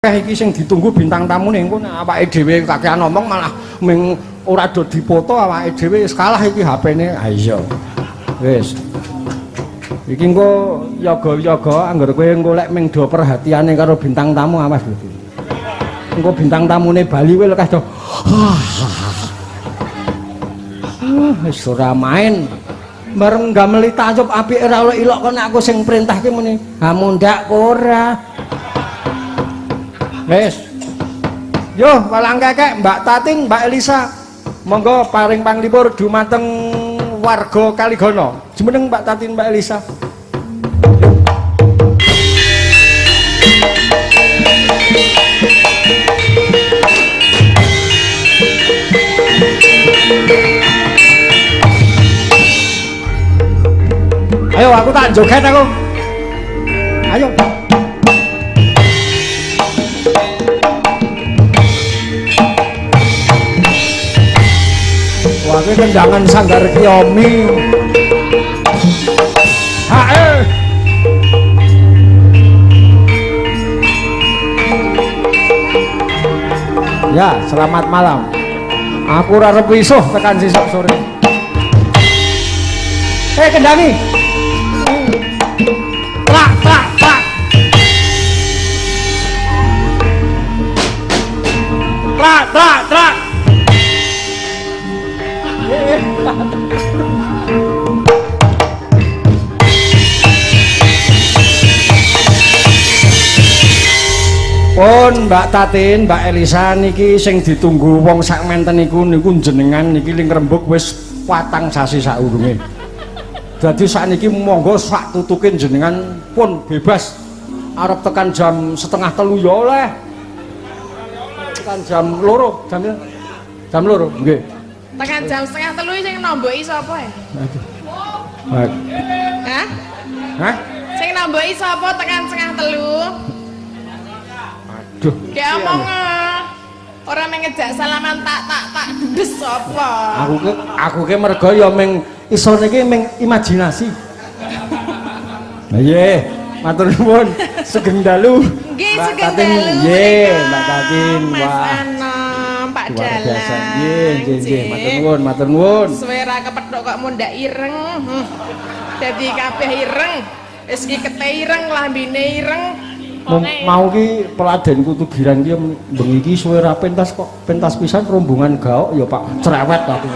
iki sing ditunggu bintang tamu ning kono awake dhewe kakean ngomong malah ming ora do dipoto awake dhewe wis kalah iki HP-ne. Ha iya. Wis. Iki engko yoga-yoga anggar kowe golek ming do perhatiane karo bintang tamu awas lho. Engko bintang tamune Bali kowe lekas do. Wis ora main. Bareng gameli tancub apike ora oleh ilok kok aku sing perintahke muni. Ha mundak ora. Wes. Yo, walang kekek Mbak Tatin, Mbak Elisa. Monggo paring panglipur dumateng warga Kaligono. Jumeneng Mbak Tatin, Mbak Elisa. Ayo aku tak joget aku. Ayo. Wah, ini kendangan Sanggar Kiyomi. Hae. Ya, selamat malam. Aku ora arep isuh tekan sesuk sore. Kendangi. Trak, trak, trak. Trak, trak, trak. Pun Mbak Tatin, Mbak Elisa niki sing ditunggu wong sak menten niku jenengan niki ling rembug wis 4 sasi saurunge. Dadi sakniki monggo sak tutukin jenengan pun bebas arep tekan jam 2:30 ya oleh. Tekan jam 2, jam 2 nggih. Tekan jam 2:30 sing nomboki sapa ya? Baik. Hah? Hah? Sing nomboki sapa tekan 2:30? Aduh. Kayak omong ora mengejak salaman tak des sapa? Aku ke mergo ya ming isone iki ming imajinasi. Nggih, matur nuwun. Sugeng dalu. Nggih, sugeng dalu. Nggih, Mbak Tatin. Wah. Pak Dalan. Nggih, matur nuwun. Suwe ra kepethuk kok mundak ireng. Dadi kabeh ireng. Wis iki kete ireng, lambene ireng. Mau ki peladenku tugiran ki bengi iki suwe ra pentas kok. Pentas pisan rombongan gaok ya Pak, cerewet aku.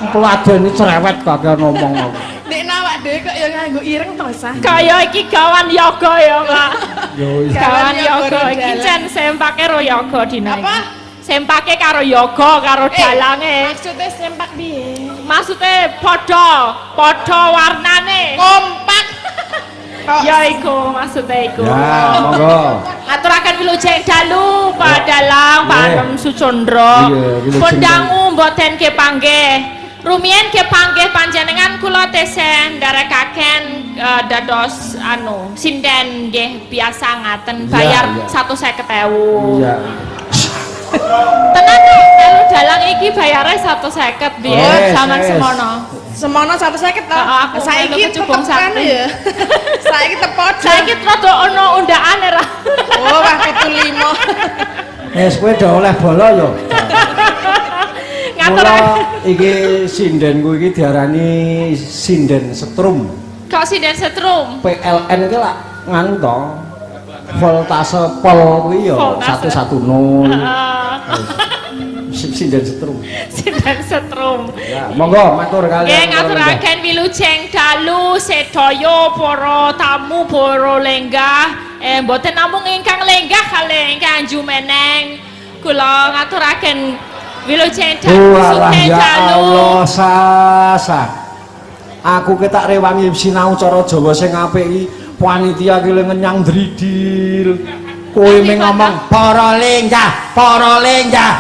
Peladene cerewet kakean ngomong aku. Nek awak dhewe kok ya nganggo ireng to, Sah? Kaya iki gawan yoga ya, Pak. Yo iya. Gawan yoga iki jan sempake karo yoga dina iki. Apa? Sempake karo yoga karo dalange. Maksudnya sempak piye? Maksude padha warnane. Kompak. Ya iku maksude iku. Ya, monggo. Aturaken wilujeng dalu Pak Dalang, Pak Anom Sucondro. Pun dangu mboten kepanggih. Rumiyin kepanggih panjenengan kula tesih ndarekaken dados sinden nggih biasa ngaten bayar 150.000. Iya. Tenan dalu dalang iki bayare 150 biyen zaman semono. Semono 150 to. Saiki kecubung tekan ya. Saiki tepot. Saiki rada ana undakane ra. Oh, wah 75. Wis kowe do oleh bola ya. Ngaturaken iki sindenku iki diarani sinden setrum. kok sinden setrum. PLN ki lak nganu to. Voltase pol kuwi ya 110. Sinden setrum. Sinden setrum. Ya, monggo matur kalian. Nggih ngaturaken wilujeng dalu sedaya para tamu para lenggah. Mboten namung ingkang lenggah kalih ingkang jumeneng. Kula ngaturaken wilujeng dalu sugeng dalu. Allah sasa. Aku ki tak rewangi sinau cara Jawa sing apik iki. Panitia ki ngenyang dridil. Kowe ming ngomong para lenggah, para lenggah.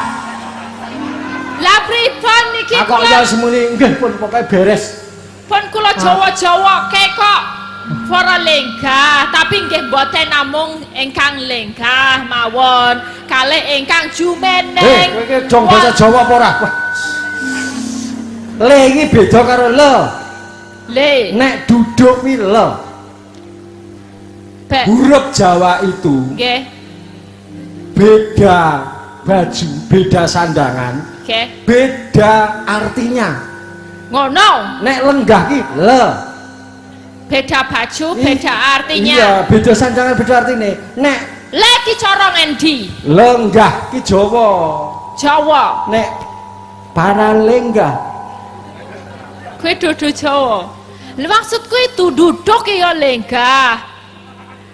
Lah pripun niki Aku ya semuni nggih pun pokoke beres. Pun kula Jawa-Jawa kekok para lenggah, tapi nggih mboten namung ingkang lenggah mawon, kalih ingkang jumeneng. Kowe iki jong basa Jawa apa ora? Le iki beda karo le. Le. Nek duduk kuwi le. Huruf Jawa itu nggih beda baju, beda sandangan, beda artinya. Ngono. Nek lenggah ki le. Beda baju, beda artinya. Iya, beda sandangan, beda artine. Nek le ki cara ngendi? Lenggah ki Jawa. Jawa. Nek paralenggah kuwi dudu Jawa. Lha maksudku itu duduk ya lenggah.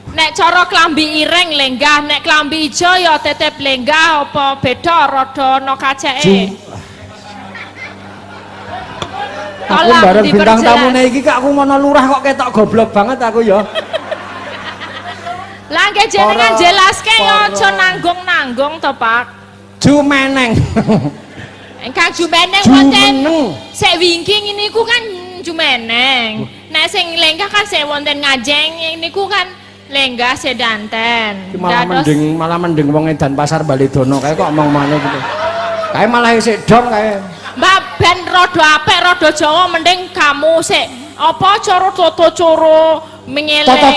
Nek cara klambi ireng lenggah, nek klambi ijo ya tetep lenggah apa beda rada ana kaceke. Aku bareng bintang tamune iki kak aku mono lurah kok ketok goblok banget aku ya. Lah nggih jenengan jelaske ya aja nanggung-nanggung to, Pak. Jumeneng. Engkang jumeneng wonten sik wingking niku kan jumeneng. Nek sing lenggah kan sik wonten ngajeng niku kan lenggah sedanten. Malah mending wong edan pasar Baledono kae kok omong-omongane gitu. Kae malah isih dong kae. Mbak ben rada apik rada Jawa mending kamu sik apa cara toto coro mengelek. Toto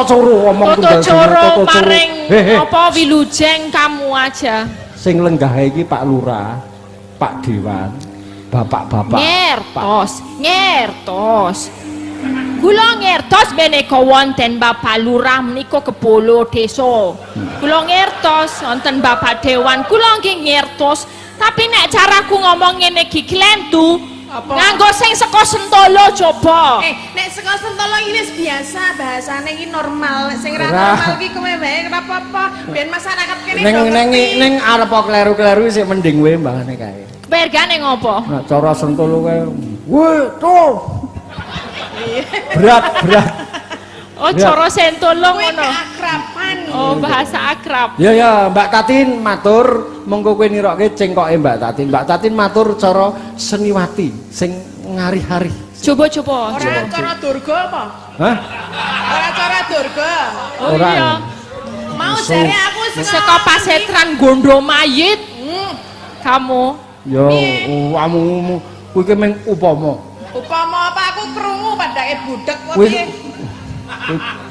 coro omong toto coro paring apa wilujeng kamu aja. Sing lenggah iki Pak Lurah, Pak Dewan, bapak-bapak. Ngertos. Kula ngertos menika wonten Bapak Lurah menika kepolo desa. Kula ngertos wonten Bapak Dewan, kula nggih ngertos. Tapi nek caraku ngomong ngene iki klentu, nganggo sing saka Sentolo coba. Nek saka Sentolo iki wis biasa, bahasane iki normal. Sing ra normal iki kowe wae ora apa-apa. Ben masyarakat kene ning arep kleru-kleru sik mending wae mbangane kae. Pergane ngopo? Nek cara Sentolo kae, "Weh, tuh." Berat. Oh, cara Sentolo ngono. Akraban. Oh, bahasa akrab. Ya, Mbak Tatin matur, monggo kowe nirokke cengkoke Mbak Tatin. Mbak Tatin matur cara seniwati sing ngari-hari. Coba. Ora cara durga apa? Hah? Ora cara durga. Oh iya. Mau jare aku saka pasetran gondo mayit. Kamu. Yo, amu kuwi ki meng upama. Upama apa aku krungu padake budek kok piye?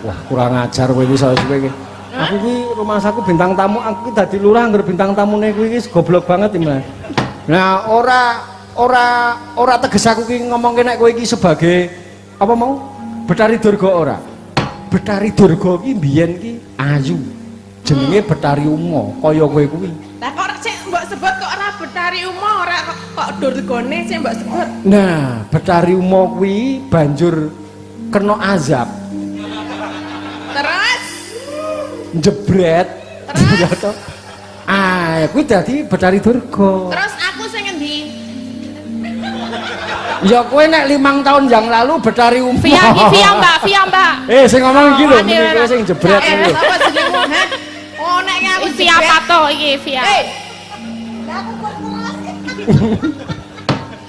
Wah, kurang ajar kowe iki soal kowe iki. Aku iki rumah saku bintang tamu, aku dadi lurah ngger bintang tamune kuwi iki goblok banget iki, Mas. Nah, ora teges aku ki ngomongke nek kowe iki sebagai apa mau? Betari Durga ora. Betari Durga ki mbiyen ki ayu. Jenenge Betari Uma, kaya kowe kuwi. Lah kok sik mbok sebut kok ora Betari Uma, ora kok Durgane sik mbok sebut. Nah, Betari Uma kuwi banjur kena azab. Terus Jebret. Terus kuwi dadi Betari Durga. Terus aku sing ngendi? Ya kowe nek 5 tahun yang lalu Betari Uma. Via Mbak. Sing ngomong iki lho, kowe sing jebret iki lho. Apa jenengmu, ha? Oh, nek aku Via pato iki, Via.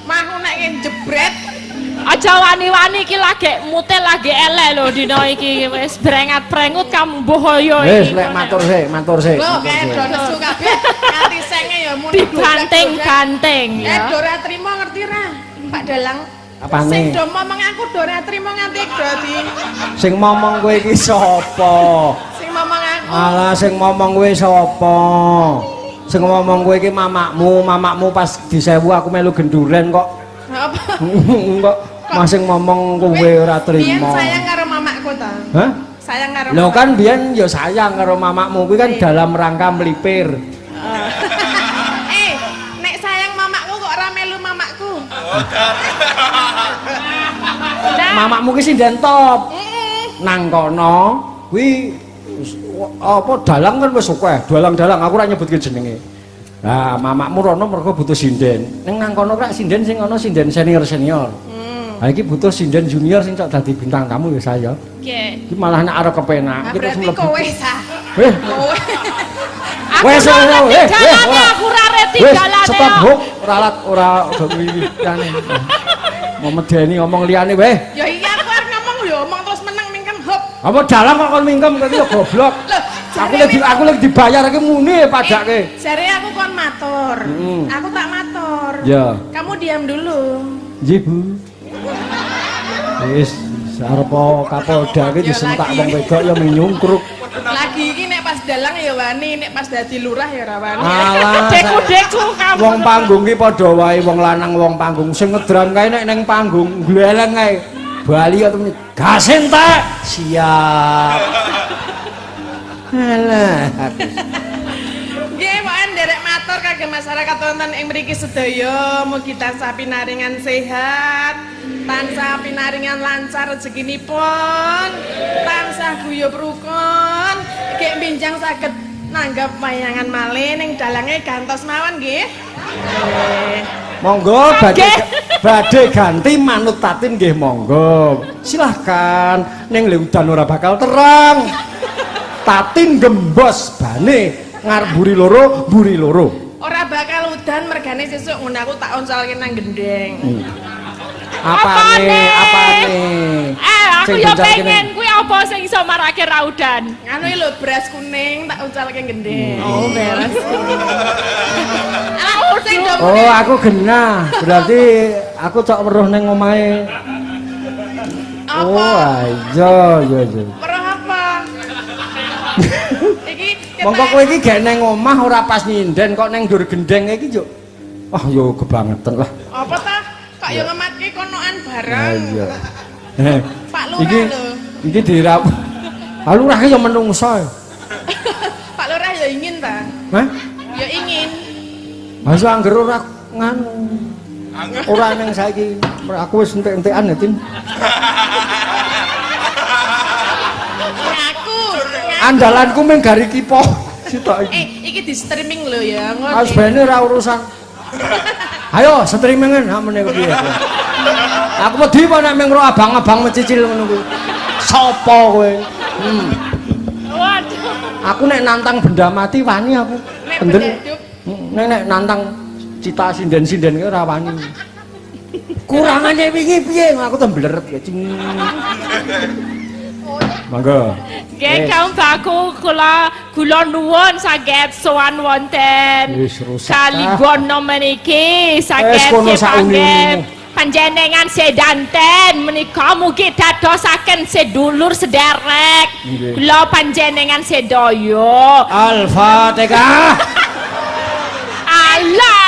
Mau nek jebret. Aja wani-wani iki lagi mutel lagi elek lho dina iki wis brengat-brengut kamu bohoyo iki. Wis lek matur sik. Lho, kae do nesu kabeh nganti senge ya muni dibanting-banting ya. Do ora trimo ngerti ra, Pak Dalang? Apane? Sing do momong aku do ora trimo nganti dadi. Sing momong kowe iki sapa? Sing momong aku. Alah sing momong kowe sapa? Sing ngomong kowe iki mamakmu pas disewu aku melu genduren kok. Apa? Kok masing ngomong kowe ora trimo. Biyen sayang karo mamakku ta? Hah? Sayang karo. Lho kan biyen ya sayang karo mamakmu kuwi kan dalam rangka melipir. Nek sayang mamakku kok ora melu mamakku. Mamakmu ki sinden top. Nang kono kuwi apa dalang kan wis akeh, dalang aku ora nyebutke jenenge. Lah mamakmu rono mergo butuh sinden. Ning nang kono krak sinden sing ana sinden senior. Ha iki butuh sinden junior sing cok dadi bintang tamu ya saya. Nggih. Iki malah nek arep kepenak iki terus mlebu. Kowe sah. Kowe. Wes aku ora reti dalane. Stop huk, ralat ora kuwi liyane. Mau medeni ngomong liyane wae. Ya iya aku arep ngomong ya omong terus meneng mingkem hop. Apa dalang kok kon mingkem kok ya goblok. Aku lagi dibayar iki muni pajakke. Jare aku kon matur. Aku tak matur. Ya. Kamu diam dulu. Nggih, Bu. Wis arep Kapolda iki disentak wong wedok ya nyungkruk. Lagi iki nek pas dalang ya wani, nek pas dadi lurah ya ora wani. Alah, Deku kamu. wong panggung ki padha wae wong lanang wong panggung sing ngedram kae nek ning panggung gleleng kae. Bali kok temen gas entek. Siap. Alah. Nggih, Pak nderek matur kagem masyarakat wonten ing mriki sedaya mugi tansah pinaringan sehat, tansah pinaringan lancar rezekinipun, tansah guyub rukun, nggih binjang saged nanggap wayangan malih ning dalange gantos mawon nggih. Monggo badhe ganti manut tatin nggih monggo. Silahkan ning le udan ora bakal terang. Tatin gembos bane ngarep buri loro. Ora bakal udan mergane sesuk ngono aku tak oncolke nang gendeng. Apane? Aku ya pengen kuwi apa sing iso marake ra udan. Anu lho beras kuning tak oncolke gendeng. Oh, beres. Oh, aku genah. Berarti aku cok weruh ning omahe. Oh, iya. Weruh apa? Iki Monggo kowe iki gak ning omah ora pas nyinden kok ning ndur gendeng iki, Cuk. Wah, yo kebangetan lah. apa ta? Kok yo ngematke konoan barang. Ah, iya. Pak Lurah lho. Iki dirap. Ah lurah ki yo menungso. Pak Lurah yo ingin ta? Hah? Yo ingin. Masa angger ora nganu. Ora ning saiki. Aku wis entek-entekan ya, Tin. Aku. Andalanku mung gari kipo. Sitok iki. Iki di streaming lho ya. Ngono. Wis bene ora urusan. Ayo streamingan ha meneh piye. Aku wedi apa nek mengro abang-abang mecicil ngono kuwi. Sopo kowe? Waduh. Aku nek nantang benda mati wani aku. Nek Benden. benda hidup. Nek nantang cita sinden-sinden ki ora wani. Kurangane wingi piye aku tembleret ya. Monggo. Nggih kanggo kula nuwun saged sowan wonten Wis rusak. Kaligono meniki saged kono panggih panjenengan sedanten menika mugi dadosaken sedulur sederek. Nggih. Kula panjenengan sedaya. Al-Fatihah. Allah.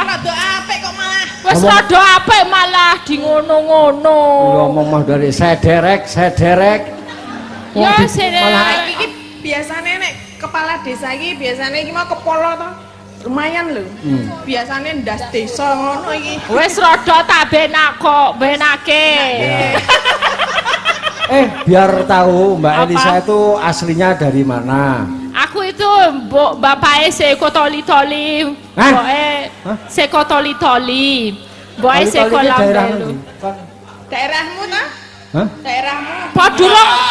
Rada apik kok malah. Wis rada apik malah di ngono-ngono. Ngomong mah dari sederek. Ya Wong di- sederek. malah- Iki biasane nek kepala desa iki biasane iki mau kepolo to. Lumayan lho. Biasane ndas desa ngono iki. Wis rada tak benake. Biar tahu Mbak Apa? Elisa itu aslinya dari mana? Aku itu bapaknya seko toli-toli, Hah? boke Hah? seko toli-toli, boke seko Toli-toli daerah lambelu. ndi? Daerahmu ta? Hah? Daerahmu.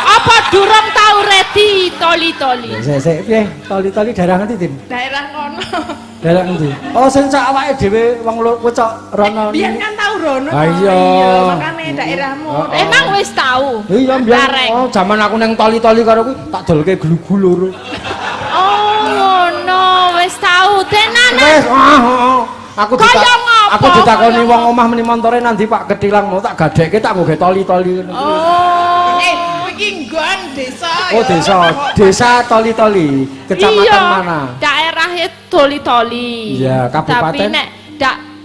Apa durung tau reti toli-toli? Sik piye? Toli-toli daerah ngendi, Tin? Daerah kono. Daerah ngendi? Oh, sing sak awake dhewe wong kowe cok rono. Biyen kan tau rono. Ah, to. iya. Makane daerahmu. Oh, oh. Emang wis tau? Iya, Bareng. mbiyen oh, zaman aku neng toli-toli karo kuwi tak dolke glugu loro. Oh ngono, wis tau tenan. Wes, aku Kaya ngopo? aku ditakoni wong omah meni montore nanti Pak Ketilang mau tak gadekke tak nggo toli-toli ngono. Oh. Iki nggon desa. Oh, ya. desa Toli-Toli, kecamatan Iya, mana? daerahnya toli-toli. Iya, kabupaten. Tapi nek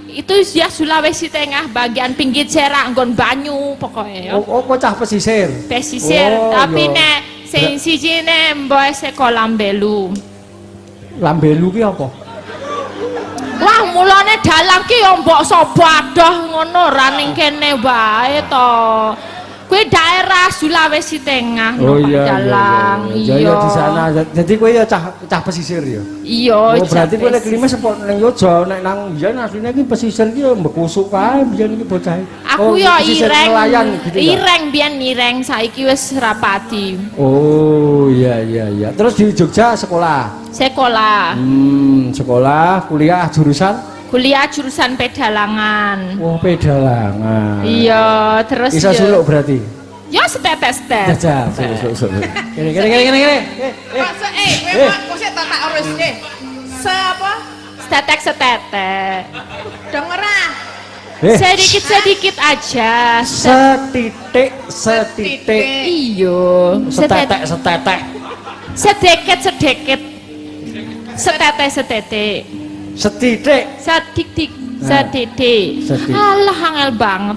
itu ya Sulawesi Tengah bagian pinggir Serak nggon banyu pokoknya. Oh, cah pesisir. Pesisir, Oh, tapi iya. nek sing siji ne mboe seko Lambelu. Lambelu ki apa? Wah, mulane dalang ki ya mbok sapa adoh ngono ra ning kene wae to. Kuwi daerah Sulawesi Tengah Oh no, Pak iya, dalang. iya di sana. Jadi kowe ya cah pesisir ya. Iya, Oh, berarti kowe lek Pesisir. klime sepok ning Yojo, nek nang biyen asline iki pesisir ki ya mbekusuk kae biyen iki bocah. Aku ya pesisir ireng, nelayan gitu ya? ireng biyen ireng saiki wis rapati. Oh, iya. Terus di Jogja sekolah. Sekolah, Sekolah, kuliah jurusan kuliah jurusan pedalangan. oh pedalangan. Iya, terus Bisa ya- suluk berarti. Ya setetes-tes. Jajal, suluk. Kene. Maksud kowe kok sik tak urus nggih. Se apa? Setetek-setetek. Denger ah. Sedikit-sedikit aja. Setitik. Iya, Setetek. Sedikit. Setete. Setitik. Sedidik. Setitik. Alah angel banget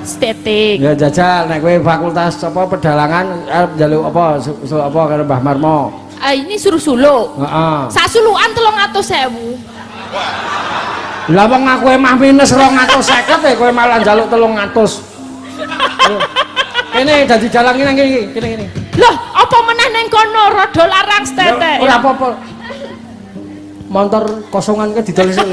Stetik. Ya jajal nek kowe fakultas apa pedalangan arep njaluk apa apa karo Mbah Marmo. Ini suruh suluk. Heeh. Sak sulukan 300.000. Lah wong aku emah minus 250 kowe malah njaluk 300. Kene dadi dalang kene. Loh, apa meneh ning kono rada larang stetek. Ora apa-apa. Montor kosongan ke didol sik.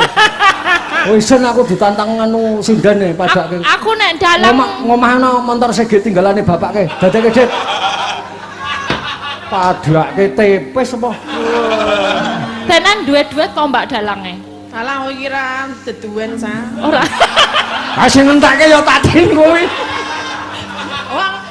Oh isen aku ditantang anu sindane padake. Aku nek dalang ngomahno montor sege tinggalane bapake. Dadake Dit. Padake tepes apa? tenan duet-duet kok Mbak dalange. Alah aku kira deduwen sa. Ora. Ah sing nentake ya tadin kowe.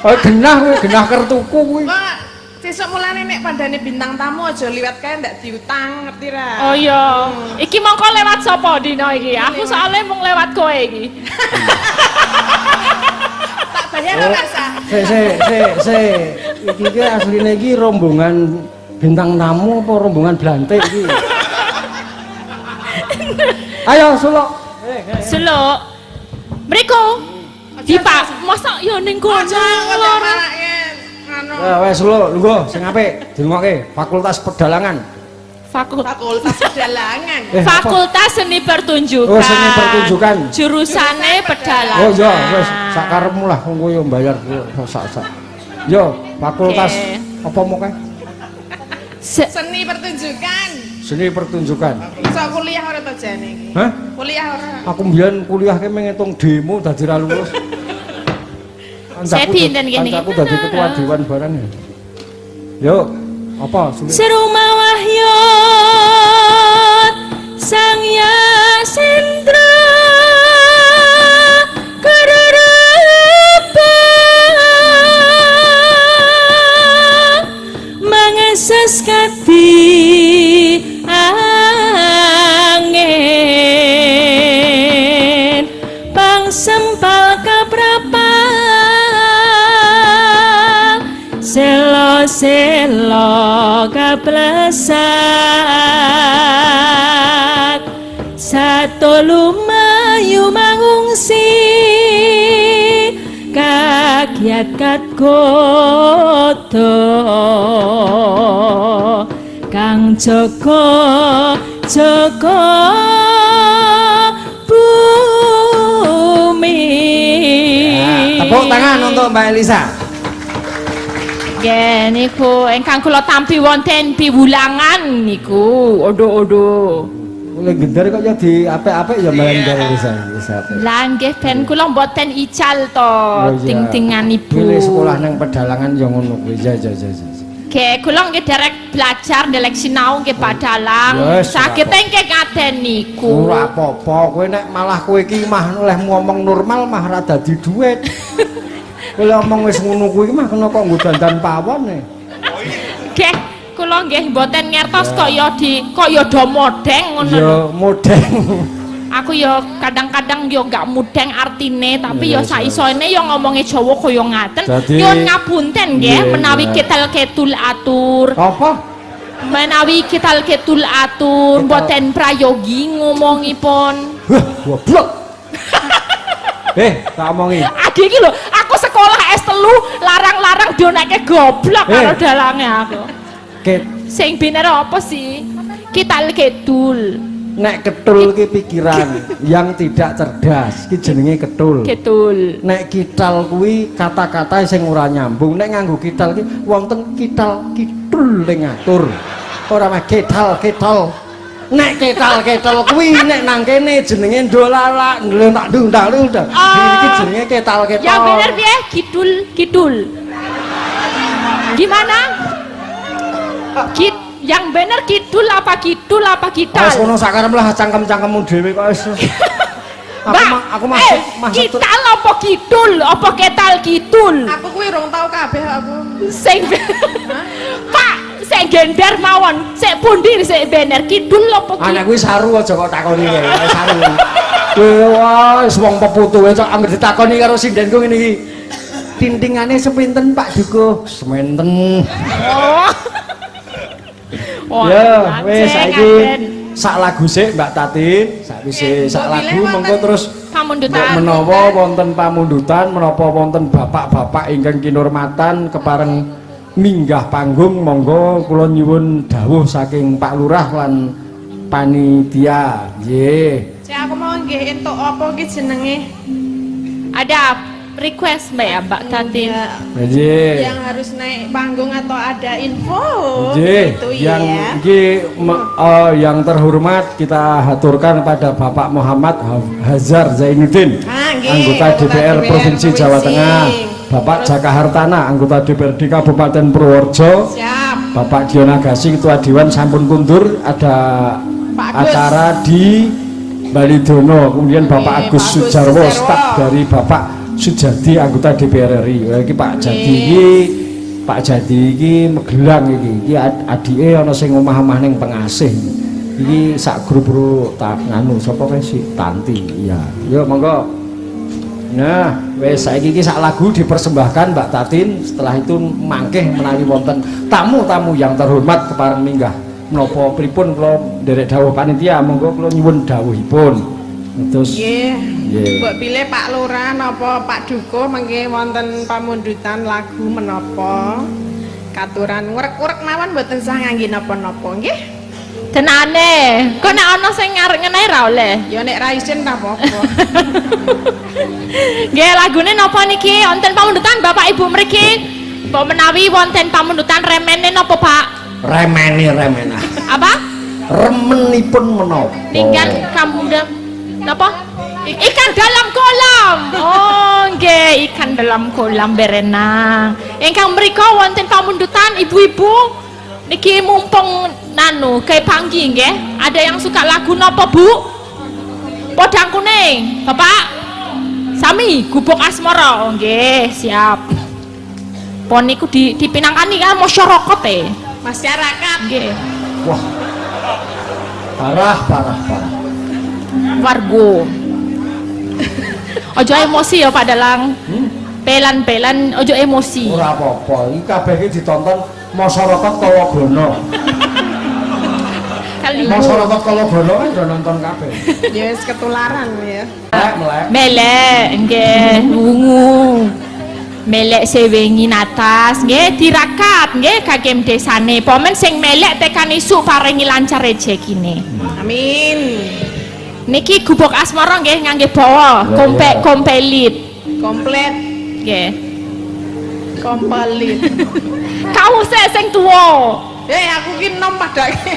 Oh genah kertuku kuwi. Kok sesuk mulane nek pandane bintang tamu aja liwat kae ndak diutang, ngerti ra? Oh iya. Iki mongko lewat sapa dina iki? Aku soalnya mung lewat kowe iki. Tak bayar ora sa. Se. Iki asline iki rombongan bintang tamu apa rombongan Blante iki? Ayo suluk. Suluk. Mriko. Dipak, mosok yo ning kono. Wes suluk, lungguh sing apik dirungokke Fakultas Pedalangan. Fakultas Pedalangan. Fakultas Seni Pertunjukan. Oh, seni pertunjukan. Jurusane pedalangan. Oh iya, wis sakarepmu lah wong kowe yo mbayar sak. Yo, fakultas apa mau kae? Seni pertunjukan. Seni pertunjukan. Iso kuliah ora to jane iki? Hah? Kuliah ora. Aku mbiyen kuliah ki ngitung demo dadi ra lulus. Saya pinten gini. Aku dadi ketua dewan barang ya. Yo, apa sulit? Serumah wahyut sang Yasendra kererepan mengeses kati angin pang sempal kaprapang selo kaplesat satu lumayu mangungsi kakiat kat koto kang Joko bumi. Tepuk tangan untuk Mbak Elisa. Nggih niku ingkang kula tampi wonten piwulangan niku odo-odo. Legender kok ya di apik-apik ya Mbak Elisa. Lah nggih ben kula mboten ical to ting-tinganipun. Pilih sekolah nang pedalangan ya ngono kuwi. Ya. Nggih kula nggih derek belajar ndelek sinau nggih padalang. Saged engke kaden niku. Ora apa-apa, kowe nek malah kowe iki mah oleh ngomong normal mah ra dadi dhuwit. Kowe ngomong wis ngono kuwi mah kena kok nggo dandan pawon e. Nggih, kula nggih mboten ngertos kaya do modeng ngono. Ya modeng. Aku ya kadang-kadang ya gak mudeng artine tapi ya saisone ya ngomongnya Jawa kaya ngaten. Nyuwun ngapunten nggih menawi ketul atur. Apa? Menawi ketul atur mboten prayogi ngomongipun. Wah, goblok. Tak omongi. Ade iki lho, aku sekolah S3 larang-larang dionekke goblok karo dalange aku. Sing bener apa sih? Ketul. Nek ketul ki pikiran yang tidak cerdas ki jenenge ketul. Nek kital kuwi kata-kata sing ora nyambung. Nek nganggo kital ki wonten kitul ning ngatur. Ora meh ketal. Nek ketal kuwi nek nang kene jenenge ndolala tak ndundal. Iki jenenge ketal. Yang bener piye? Kidul. Gimana? Yang bener kidul apa kital? Wis ngono sakarep lah cangkem-cangkemmu dhewe kok wis. Aku maksud kital apa kidul? Apa ketal kidul? Aku kuwi rong tau kabeh aku. Sing Pak, sing gender mawon. Sik pundi sik bener kidul apa kidul? Anak kuwi saru aja kok takoni kae. Saru. Kowe wis wong peputuhe kok anggere ditakoni karo sindenku ngene iki. tintingane sepinten Pak Dukuh? Sementen. Oh. Ya, wis saiki sak lagu sik Mbak Tatin, sakwise sak lagu mengko terus pamundutan. Menawa wonten pamundutan, menapa wonten bapak-bapak ingkang kinurmatan kepareng minggah panggung, monggo kula nyuwun dawuh saking Pak Lurah lan panitia. Nggih. Cek aku mau nggih entuk apa ki jenenge? Ada request Mbak Tatin. Nggih. Yang harus naik panggung atau ada info Nggih, gitu yang ya. yang terhormat kita haturkan pada Bapak Muhammad Hazar Zainuddin, Nggih, anggota DPR Provinsi Jawa Tengah. Bapak Jaka Hartana, anggota DPRD Kabupaten Purworejo. Siap. Bapak Dion Agasi, Ketua Dewan sampun kundur. Ada Pak Agus. acara di Balidono. Kemudian Bapak Agus Pak Agus Sujarwo, Sujarwo. staf dari Bapak Sujadi, anggota DPR RI. Iki Pak Jadi iki, Pak Jadi iki Magelang iki adike ana sing omah-omah ning Pengasih. Iki sak grup tak nganu sapa wae sih Tanti. Iya. Yo monggo. Nah, wes saiki iki sak lagu dipersembahkan Mbak Tatin. Setelah itu mangkeh menawi wonten tamu-tamu yang terhormat kepareng minggah menapa pripun kula nderek dawuh panitia, monggo kula nyuwun dawuhipun. Terus Nggih. Mbok pilih Pak Lurah napa Pak Dukuh mengke wonten pamundutan lagu menapa? Katuran ngurek-urek mawon mboten sah ngangge napa-napa nggih. Tenane, kok nek ana sing ngarep ngene ra oleh. Ya nek ra isin ta apa-apa. Nggih, lagune napa niki? Wonten pamundutan Bapak Ibu mriki. Mbok menawi wonten pamundutan remene napa, Pak? remen. Apa? Remenipun menapa? Ninggal kamu napa? Ikan dalam kolam. Oh, nggih, ikan dalam kolam berenang. Ingkang mriku wonten pamundutan ibu-ibu niki mumpung nanu kayak panggi nggih. Ada yang suka lagu napa, Bu? Podang kuning. Bapak sami gubuk asmara. Oh, nggih, siap. Pon niku dipinangkani kan masyarakat Masyarakat. nggih. Wah. Parah. Wargo. Ojo emosi ya Pak Dalang. Pelan-pelan ojo emosi. Ora apa-apa. Iki kabeh iki ditonton masyarakat Kawagono. Masyarakat Kawagono kan udah nonton kabeh. Ya wis ketularan ya. Melek. Melek nggih wungu. Melek sewengi natas nggih tirakat nggih kagem desane. Pomen sing melek tekan isuk paringi lancar rezekine. Amin. Niki gubuk asmara nggih ngangge bawa kompelit. Komplit. Nggih. Komplit. Kamu sing tuwa. Aku ki nom padake.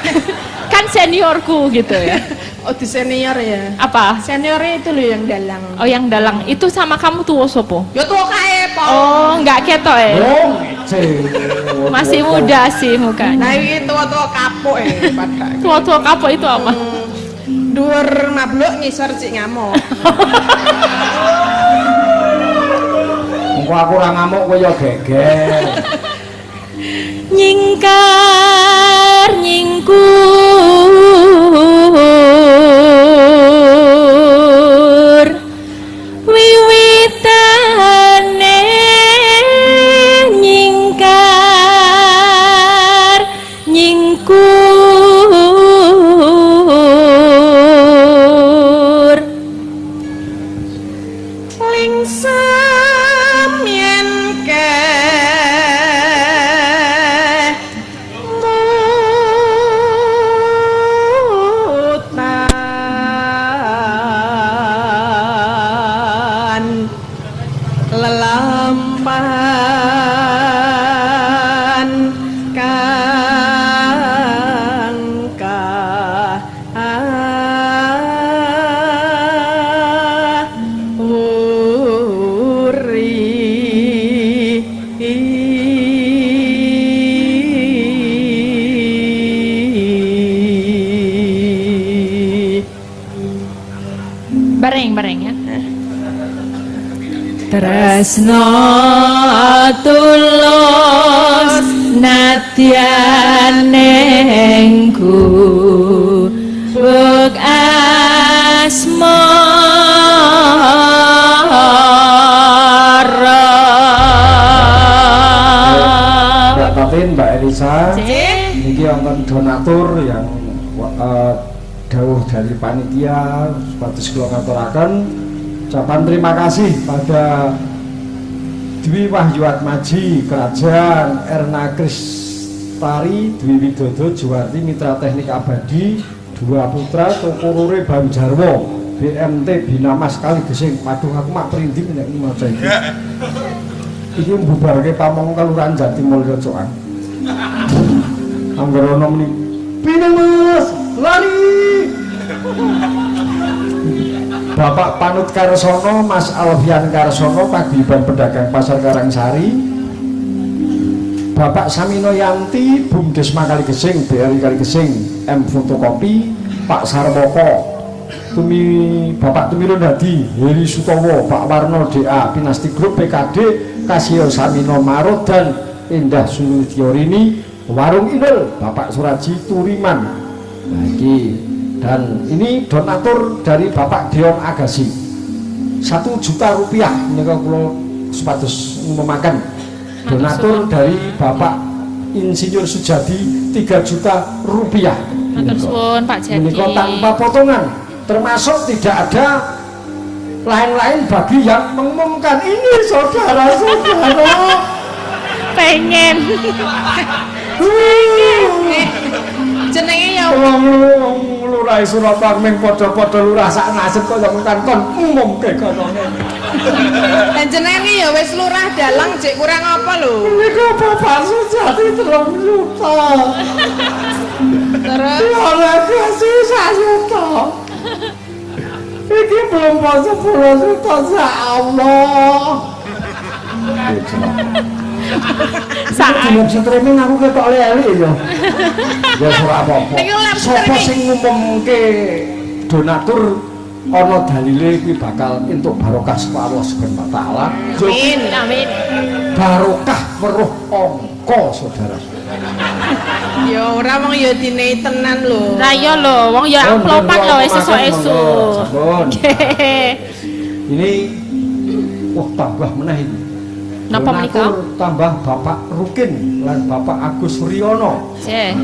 Kan seniorku gitu ya. Oh, di senior ya. Apa? Seniornya itu loh yang dalang. Oh, yang dalang. Itu sama kamu tuwa sopo? Ya tuh kae, Po. Oh, enggak ketok ya. Oh, ngece. Masih muda sih mukanya. Nah, iki tua-tua kapuk padake. Tua-tua kapok itu apa? Dhuwur mabluk ngisor cik ngamuk. Engko aku ora ngamuk kowe ya geger. Nyingkar nyingkur wiwitane nyingkar nyingkur Lingsam yen ke mutan lelampahan bareng ya. Tresno tulus nadyanengku buk asmara donatur yang dawuh dari panitia supados kula ngaturaken ucapan terima kasih pada Dwi Wahyu Atmaji Kerajaan, Erna Kristari, Dwi Widodo Juwarti Mitra Teknik Abadi, dua putra Tokorore Banjarwo, BMT Binamas Kali Gesing. Waduh aku mak perinding nek maca iki. Iki mbubarke pamong Kelurahan Jatimulya Coan. Anggere ana muni, "Pineng Mas, lari." Bapak Panut Karsono, Mas Alfian Karsono, Paguyuban Pedagang Pasar Karangsari, Bapak Samino Yanti, Bumdes Kali Gesing, BRI Kali Gesing, M Fotokopi, Pak Sarmoko, Bapak Tumirun Hadi, Heri Sutowo, Pak Warno DA, Pinasti Grup PKD, Kasio Samino Marut dan Indah Suludiorini, Warung Inul, Bapak Suraji Turiman. Lagi. Dan ini donatur dari Bapak Dion Agasi 1 juta rupiah. Ini kalau supados memakan donatur dari Bapak Insinyur Sujadi 3 juta rupiah. Matur suwun Pak Jadi. Ini tanpa potongan, termasuk tidak ada lain-lain bagi yang mengumumkan ini saudara-saudara. Pengen. Jenenge ya wong lurah Surabaya ming padha-padha lurah sak nasib kok yang kon umumke konone. Dan jenenge ya wis lurah dalang jek kurang apa lho. Niku Bapak Sujati 3 juta. Terus ora kasih 1 juta. Iki belum pas 10 juta ya Allah. Saat film streaming aku ketok leli ya. Ya ora apa-apa. Sopo sing ngumumke donatur ana dalile kuwi bakal entuk barokah saka Allah Subhanahu wa taala. Amin. Amin. Barokah weruh angka saudara. Ya ora wong ya dinehi tenan lho. Lah iya lho, wong ya amplopan lho esuk-esuk. Ini wah tambah meneh iki. Napa menika? Tambah Bapak Rukin lan Bapak Agus Suryono. Nggih.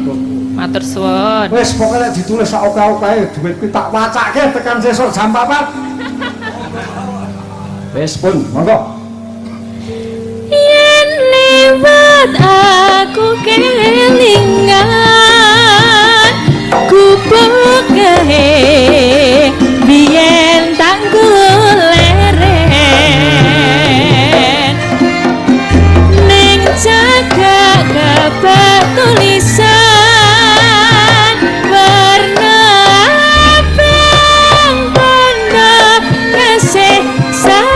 Matur suwun. Wis pokoke lek ditulis sak oke-oke dhuwit kuwi tak wacake tekan sesuk jam 4. Wis pun, monggo. Yen liwat aku kelingan gubuk gawe biyen tak goleren ning jaga kabeh tulisan warna abang bondo kasih sayang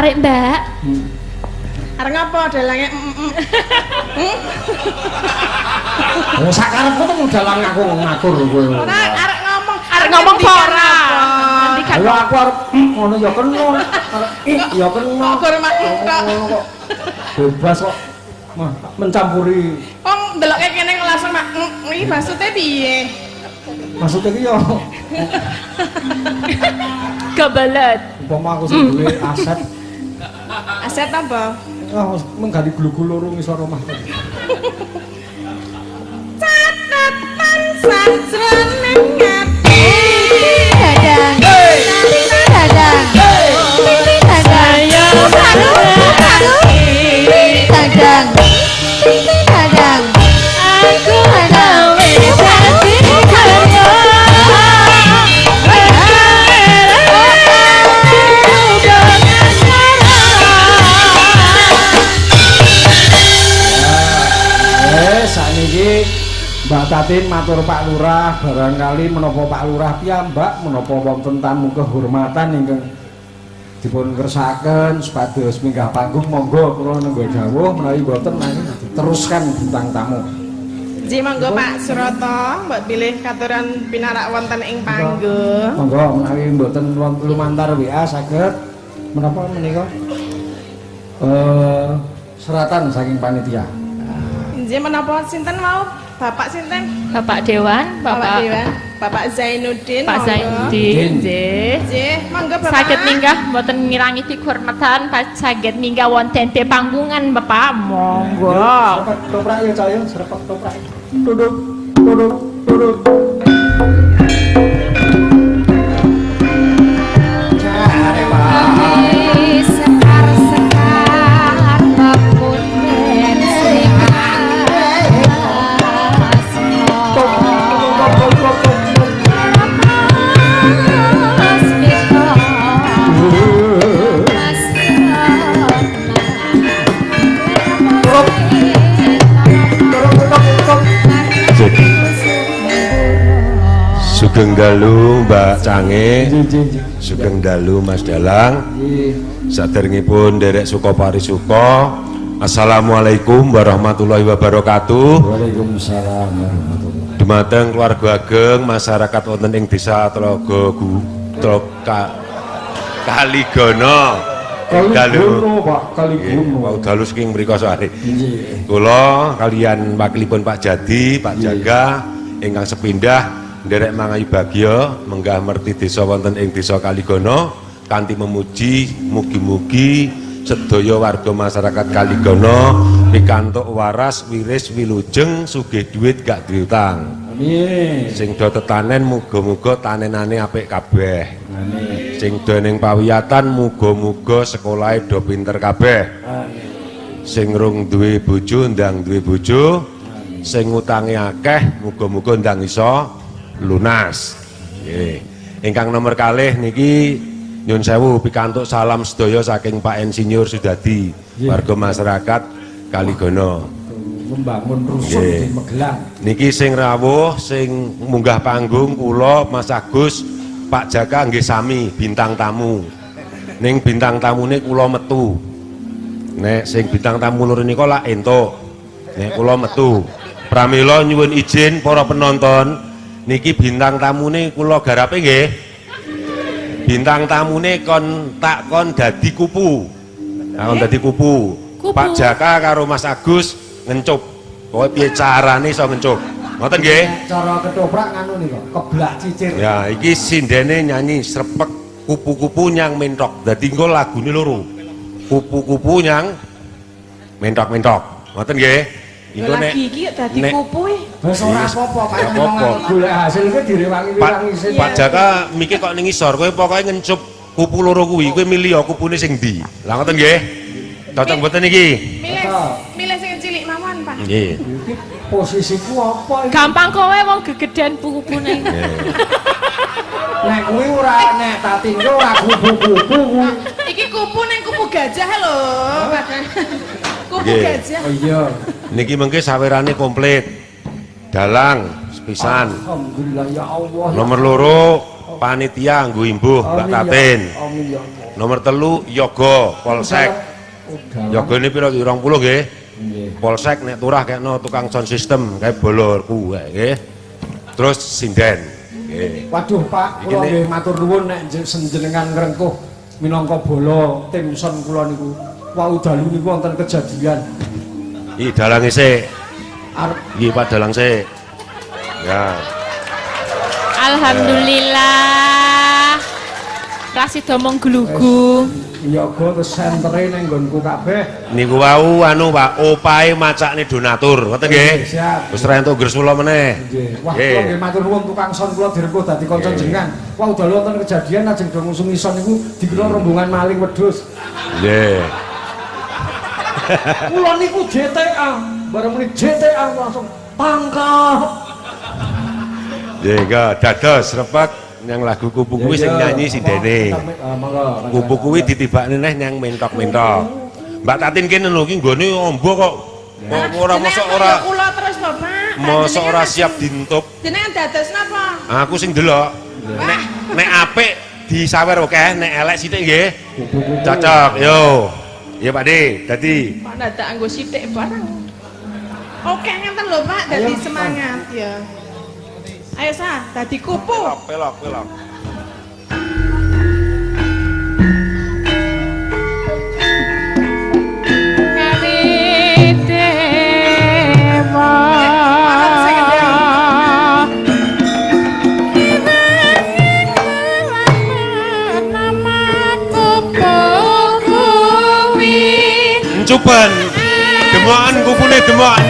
Arek Mbak. Arek ngapa dalange? Oh sakarepku tuh dalang aku ngatur kowe. Ora arek ngomong, Arek ngomong apa ora? Ngendikan Ayo aku arep ngono ya kena. Ya kena. kok makhluk kok. Bebas kok. Mencampuri. Wong ndeloke kene langsung mak iki maksudnya piye? Maksudnya ki yo kebelet. umpama aku sing duwe aset. Aset apa? Ah menggali gulu-gulu loro ngisor omah. Catatan sajroning ati Dadang, dadang, dadang, dadang, dadang. Aku gawe dadi karya. Sakniki Mbak Tatin matur Pak Lurah, barangkali menapa Pak Lurah piyambak menapa wonten tamu kehormatan ingkang dipun kersakaken supados minggah panggung, monggo kula nenggo dawuh menawi boten mangke diteruskan bintang tamu. Ji monggo Pak Suroto, mbok pilih katuran pinarak wonten ing panggung. Monggo menawi mboten wonten lumantar WA saged menapa menika seratan saking panitia. Nggih menapa sinten mau? Bapak sinten? Bapak Dewan, Bapak Dewan, Bapak Zainuddin. Pak monggo. Zainuddin, nggih. Nggih, monggo Bapak. Saged minggah mboten ngirangi kehormatan, pas saged minggah wonten te panggungan Bapak. Monggo. Serepet toprak ya cahya, serepet toprak. Duduk, duduk, duduk. Sekar-sekar babun bensin. Sugeng dalu Mbak Cange, sugeng dalu Mas Dalang. Saderengipun derek suka parisuka. Assalamualaikum warahmatullahi wabarakatuh. Waalaikumsalam warahmatullahi. Dumateng keluarga ageng masyarakat wonten ing Desa Tlaga Kaligono. Kaligono Pak, Kaligono. Wau dalu saking mriko soalé. Nggih. Kula kalian wakilipun Pak Jadi, Pak Jaga ingkang sepindah nderek mangayu bagya menggah merti desa wonten ing Desa Kaligono kanthi memuji mugi-mugi sedaya warga masyarakat Kaligono pikantuk waras wiris wilujeng sugih dhuwit gak duwe utang. Amin. Sing do tetanen muga-muga tanenane apik kabeh. Amin. Sing do ning pawiyatan muga-muga sekolahe do pinter kabeh. Amin. Sing rung duwe bojo ndang duwe bojo. Sing utange akeh muga-muga ndang iso lunas. Nggih. Ingkang nomor kalih niki nyun sewu pikantuk salam sedaya saking Pak Insinyur Sudadi, warga masyarakat Kaligono. Membangun rusun di Magelang. Niki sing rawuh sing munggah panggung kula Mas Agus, Pak Jaka nggih sami bintang tamu. Ning bintang tamune kula metu. Nek sing bintang tamu loro nika lak entuk. Nek kula metu. Pramila nyuwun izin para penonton, niki bintang tamune kula garape nggih. Bintang tamune kon dadi kupu. Nah, kon dadi kupu. Pak Jaka karo Mas Agus ngencup. Pokoke piye carane iso ngencup. Ngoten nggih? Cara ketoprak nganu nika, keblak cicir. Ya, iki sindene nyanyi srepek kupu-kupu nyang mentok. Dadi engko lagune loro. Kupu-kupu nyang mentok-mentok. Ngoten nggih? Iku nek lagi iki dadi kupu e. Wis ora apa-apa Pak, Ora apa-apa. golek hasil ki direwangi-rewangi sih. Pak Jaka mikir kok ning isor kowe pokoke ngencup kupu loro kuwi kowe milih kupune sing ndi. Lah ngoten nggih? Cocok mboten iki? Milih sing cilik mawon, Pak. Nggih. Iki posisiku apa iki? Gampang kowe wong gegeden pupune. Nek kuwi ora nek tating ki ora kupu-kupu kuwi. Iki kupu ning kupu gajah lho, Pak. Kupu Nggih. gajah. Oh iya. Niki mengke sawerane komplit. Dalang sepisan. Alhamdulillah ya Allah. Nomor loro panitia nggo imbuh Mbak Tatin. Amin ya Allah. Nomor 3 Yoga Polsek. Yoga ini piro 20 nggih. Polsek nek turah kekno tukang sound system kayak bolorku nggih. Terus sinden. Nggih. Waduh Pak, kula nggih matur nuwun nek jenengan ngrengkuh minangka bola tim son kula niku. Wau dalu niku wonten kejadian. Iki dalange sik. Iki Pak dalang sik. Ya. Alhamdulillah. Rasido mung glugu. Yoga terus sentere ning nggonku kabeh. Niku wau anu Pak, opahe macakne donatur, ngoten nggih. Siap. Wis ra entuk gresula meneh. Nggih. Wah, kula nggih matur nuwun tukang son kula direngkuh dadi kanca jenengan. Wau dalu wonten kejadian ajeng do ngusungi son niku dikira rombongan maling wedhus. Nggih. Kula niku JTA, bareng muni JTA langsung tangkap. Nggih, dados repek yang lagu kupu kuwi sing nyanyi si Dene. Kupu kuwi ditibakne neh nyang mentok-mentok. Mbak Tatin kene lho ki nggone ombo kok. Ora mosok ora. Kula terus to, Pak. Mosok ora siap dintup. Jenengan dados napa? Aku sing delok. Nek apik disawer akeh, nek elek sithik nggih. Cocok. Yo. Ya Pak De, dadi Pak dadak anggo sithik barang. Oke ngenten lho Pak, dadi semangat ya. Ayo Sa, dadi kupu. pelok. Cuban, demokan kupune demokan.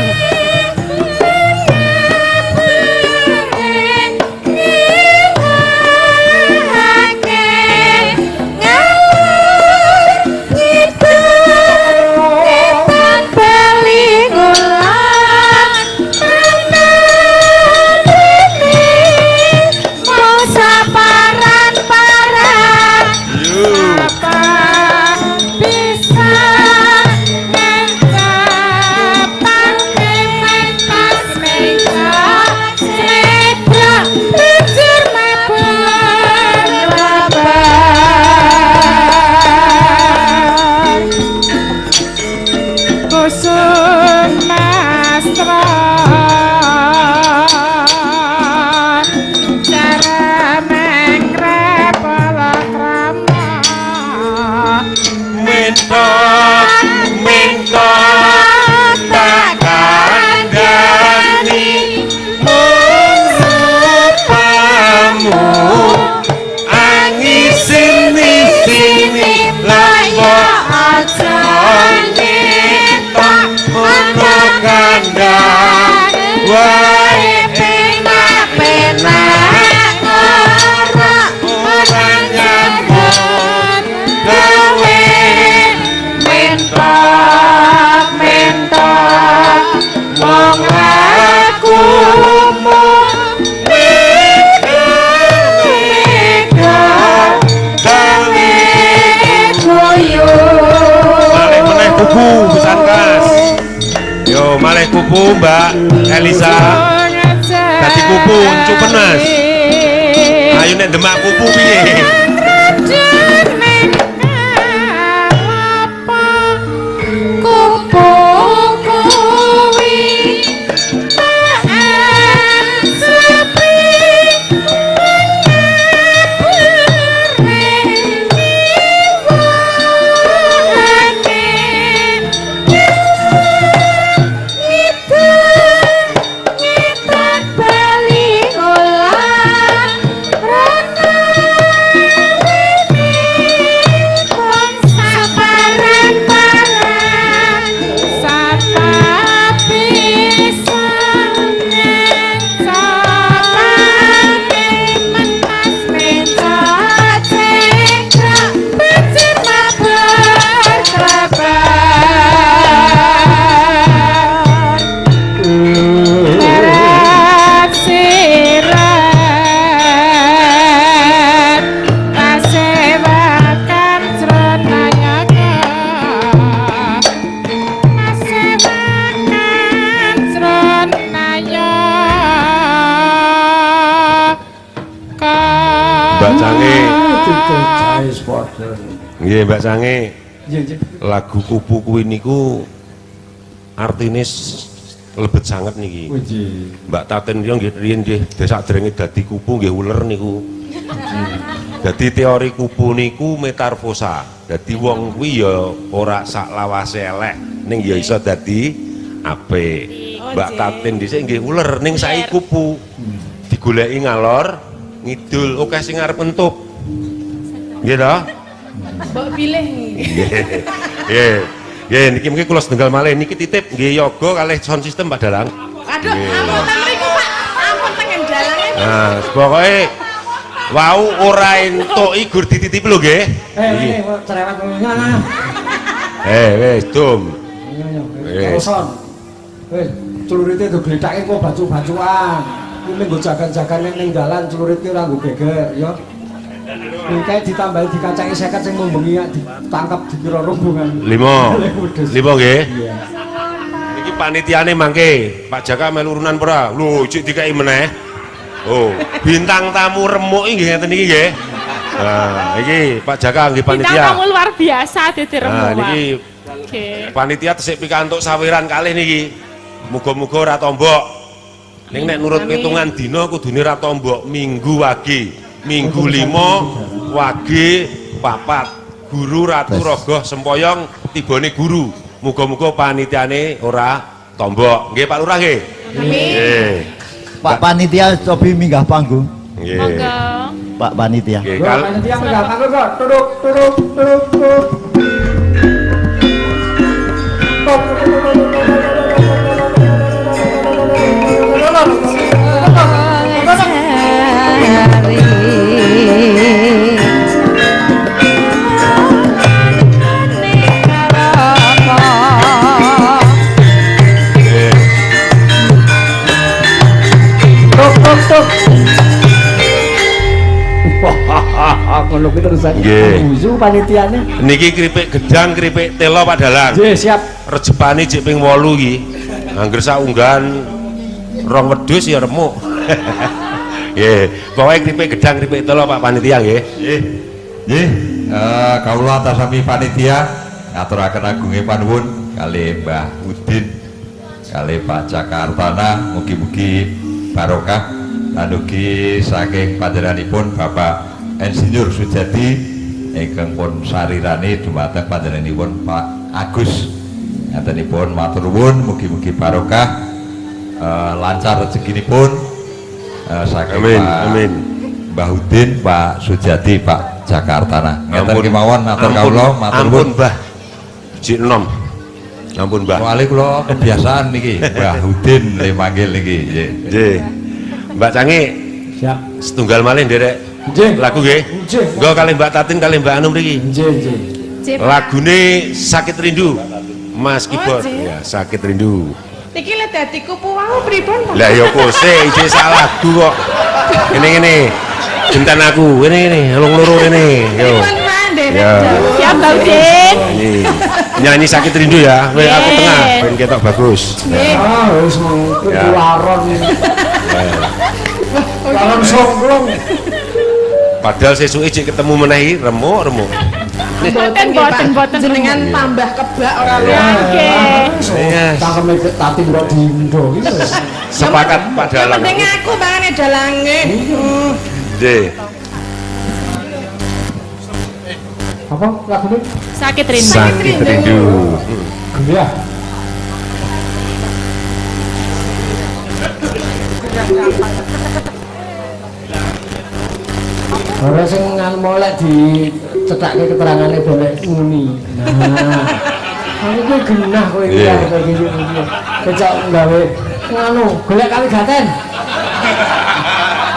Kupu Mbak Elisa dadi kupu cupen Mas. Ayo nek demak kupu piye? Mbak Cange. Dicocahe padha. Nggih, Mbak Cange. Nggih, nggih. Lagu kupu kuwi niku artine lebet sanget niki. Wiji. Mbak Taten yo nggih riyen nggih sadèrènge dadi kupu nggih uler niku. Dadi teori kupu niku metamorfosa. Dadi wong kuwi ya ora sak lawase elek, ning ya iso dadi apik. Mbak Taten dhisik nggih uler ning saiki kupu. Digoleki ngalor ngidul akeh sing arep entuk. Nggih to? Mbok pilih. Nggih. Nggih, niki mungkin kula setunggal malih niki titip nggih yoga kalih sound system Pak Dalang. Aduh, ampun mriku Pak. Ampun tengen dalange. Nah, pokoke wau ora entuk gur dititipi lho nggih. Cerewet ngono. Wis dum. Terusan. Wis celurite do glethake kok bacu-bacuan. Kuwi nggo jagan-jagane ning dalan celurite ora nggo geger ya. Kayak ditambahi dikacaki 50 sing membengi ditangkap dikira rombongan. 5 nggih. Iki panitiane mangke Pak Jaka melu urunan ora? Lho, cik dikai meneh. Oh, bintang tamu remuk nggih ngeten iki nggih. Nah, iki Pak Jaka nggih panitia. Bintang tamu luar biasa dadi remuk. Nah, niki Oke. panitia tesik pikantuk sawiran kalih niki. Muga-muga ora tombok. Ning nek nurut pitungan dina kudune ra tombok minggu wage. Minggu 5 wage 4 guru ratu rogoh sempoyong tibane guru. Muga-muga panitiane ora tombok. Nggih Pak Lurah nggih. Nggih. Pak Panitia cobi minggah panggung. Nggih. Monggo. Pak Panitia. Nggih, Kalau panitia enggak kanggo kok turuk. Ngono kuwi terusan. Buzu panitiane. Niki kripik gedang, kripik telo Pak Dalang. Nggih, siap. Rejepane jek ping 8 iki. Angger sak unggahan rong wedhus ya remuk. Nggih, pokoke kripik gedang, kripik telo Pak panitia nggih. Nggih, kawula atas sami panitia ngaturaken agunge panuwun kalih Mbah Udin, kalih Pak Jakartana, mugi-mugi barokah lan ugi saking panjenenganipun Bapak Insinyur Sujadi ingkang pun sarirane dumateng panjenenganipun Pak Agus. Ngatenipun matur nuwun mugi-mugi barokah, lancar rezekinipun saking Amin, Pak amin. Mbah Udin, Pak Sujadi, Pak Jakartana. Ngeten kemawon matur kawula, matur Ampun nuwun. Mbah. Jik enom. Ampun Mbah. Soale kula kebiasaan niki, Mbah Udin le manggil niki. Nggih. Nggih. Mbak Cange Siap. setunggal malih nderek Nggih. lagu nggih. Nggih. Nggo kalih Mbak Tatin kalih Mbak Anum mriki. Nggih. Lagune Sakit Rindu. Mas Keyboard. Jih. Ya, Sakit Rindu. Niki le dadi kupu wau pripun Pak? Lah ya kose iki salah lagu kok. Ngene. Cintan aku. Ngene. Loro rene. Yo. Pripun Pak nderek Ya. jauh? Siap Mbak Udin. Nyanyi Sakit Rindu ya. Kowe aku Nggih. tengah ben ketok bagus. Nggih. Ah, wis mengko Ya. laron. Laron songklong. Padahal sesuke cek ketemu menehi remuk. Boten boten Jenengan tambah kebak ora Ya. Oke. Yes. Tangkeme tati kok dindo iki wis. Sepakat Pak Dalang. Penting aku bangane dalange. Nggih. Apa lagune? Sakit rindu. Sakit Rindu. Iya. Ora sing molek dicethake keterangane boleh muni. Nah. Aku kuwi genah kowe iki Iya. kaya gini. Kecok gawe ngono, golek kali gaten.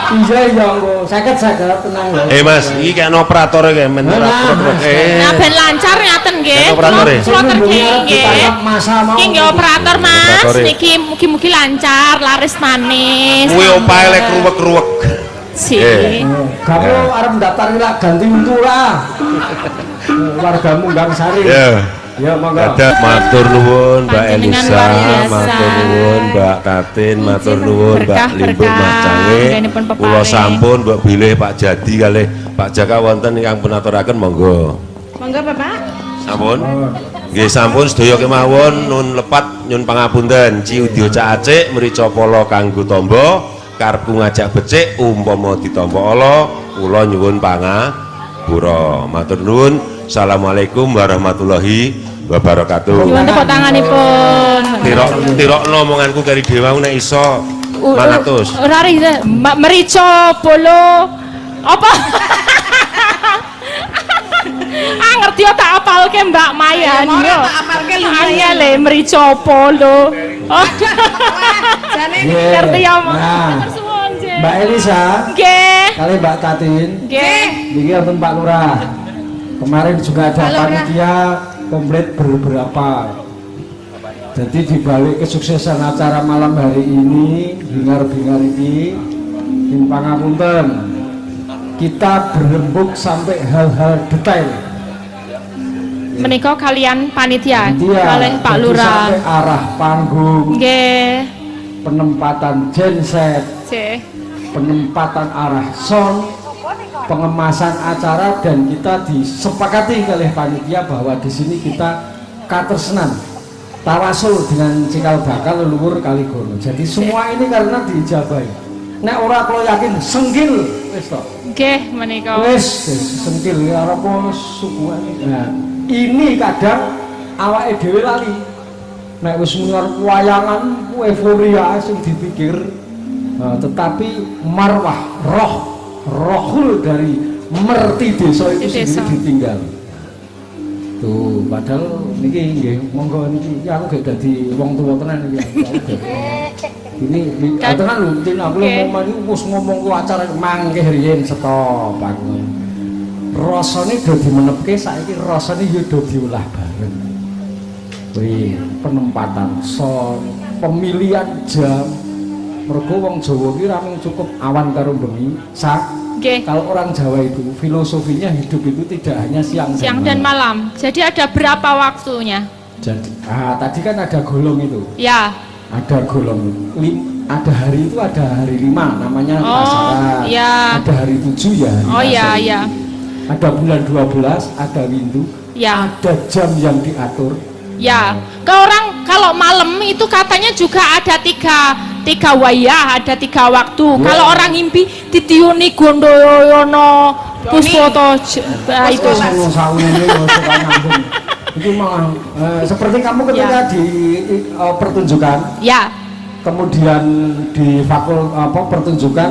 Iya nggo 50 tenang lho. Mas, iki kayak operator kayak men Nah, operator. Nah, ben lancar ngaten nggih. Kan operator ya? Kula kerjain nggih. Ditangkap masa mau. Iki nggih operator Mas. Operator ya? Niki mugi-mugi lancar, laris manis. Kuwi opae lek kruwek-kruwek. Sih. Kamu arep mendaftar lak ganti untu lah. Wargamu Gang Sari. Ya. Ya monggo. Ada matur nuwun Mbak Panjenengan Elisa, luar biasa. matur nuwun Mbak Tatin, matur nuwun Mbak Berkah, Limbuk berkah. Mas Cange. Anggenipun peparing. Kula sampun Mbak bilih Pak Jadi kalih Pak Jaka wonten ingkang pun aturaken monggo. Monggo Bapak. Sampun. Nggih sampun sedaya kemawon nun lepat nyun pangapunten Ciudya Cak Acik mrica pala kanggo tamba karepku ngajak becik umpama ditampa ala kula nyuwun pangapura. Matur nuwun. Assalamualaikum warahmatullahi wabarakatuh. Nyuwun tepuk tanganipun. Tirokno omonganku kari dewa nek iso manatus. Ora merica bolo apa? Ngerti yo tak apalke Mbak Mayan Ora yo. tak apalke lho. Angel merica polo. Jane Nggih. Ngerti ya Mas. Nah, Matur suwun, Nggih. Mbak Elisa Nggih. kali Mbak Tatin Nggih. niki wonten Pak Lurah. Kemarin juga ada panitia komplit beberapa. Jadi dibalik kesuksesan acara malam hari ini, bingar-bingar ini, Kim Pangapunten, kita berembuk sampai hal-hal detail. Menika kalian panitia Iya, kalih Pak jadi Lurah. sampai arah panggung, Nggih. penempatan genset, Nggih. penempatan arah sound, pengemasan acara, dan kita disepakati oleh panitia bahwa di sini kita katresnan tawasul dengan cikal bakal leluhur Kaligono. Jadi semua ini karena diijabahi. Nek ora kalau yakin senggil wis to. Nggih menika. Wis senggil ya apa suguhan. Nah, ini kadang awake dhewe lali. Nek wis ngarep wayangan euforia sing dipikir. Nah, tetapi marwah rohul dari merti desa itu Di desa. sendiri ditinggal. Tuh, padahal niki nggih monggo niki ya aku gak dadi wong tuwa tenan iki. Ini tenan lho, tin aku ngomong iki wis ngomong ku acara mangke riyen stop aku. Rasane do dimenepke saiki rasane yo do diolah bareng. Kuwi penempatan son, pemilihan jam. Mergo wong Jawa ki ra mung cukup awan karo bengi, sak. Nggih. Kalau orang Jawa itu filosofinya hidup itu tidak hanya siang Dan malam. Jadi ada berapa waktunya? Jadi, tadi kan ada golong itu, Ya. ada golong. Ada hari itu ada hari 5 namanya pasaran. Ya. Ada hari 7 ya. Hari Oh ya, Pasaran. ya. Ada bulan 12, ada windu. Ya. Ada jam yang diatur. Ya. Kalau malam itu katanya juga ada tiga wayah, ada 3 waktu. Ya. Kalau orang ngimpi ditiuni Gondoyono Puspoto itu. Itu memang seperti kamu ketika di pertunjukan, Ya. kemudian di pertunjukan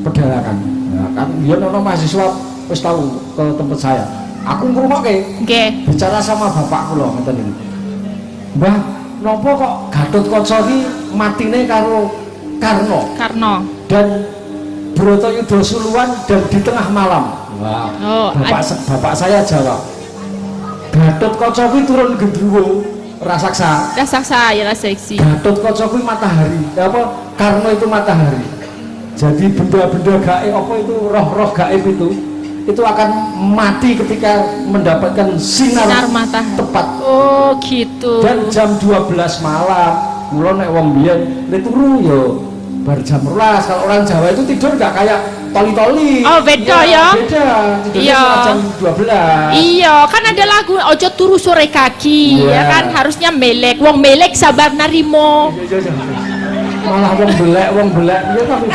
pedalakan. Nah, kan dia nono mahasiswa wis tahu ke tempat saya. Aku ngrungokke Nggih. bicara sama bapak kula ngoten niku. Mbah, napa kok Gatotkaca iki matine karo Karna dan Bratayuda suluan dan di tengah malam. Wah. Oh, Bapak saya jawab. Gatotkaca kuwi turun gendruwo raksasa. raksasa ya seksi. Gatotkaca kuwi matahari. Karna itu matahari. Jadi benda-benda gaib apa itu roh-roh gaib itu akan mati ketika mendapatkan sinar matahari. tepat. Oh, gitu. Dan jam 12 malam, mula nek wong biyen nek turu yo bar jam 12. Kalau orang Jawa itu tidur gak kayak toli-toli. Oh, beda ya. Beda. Tidurnya Iya. cuma jam 12. Iya, kan ada lagu ojo turu sore kaki, Iya. ya kan harusnya melek. Wong melek sabar narimo. Iya. Malah wong belek iya tapi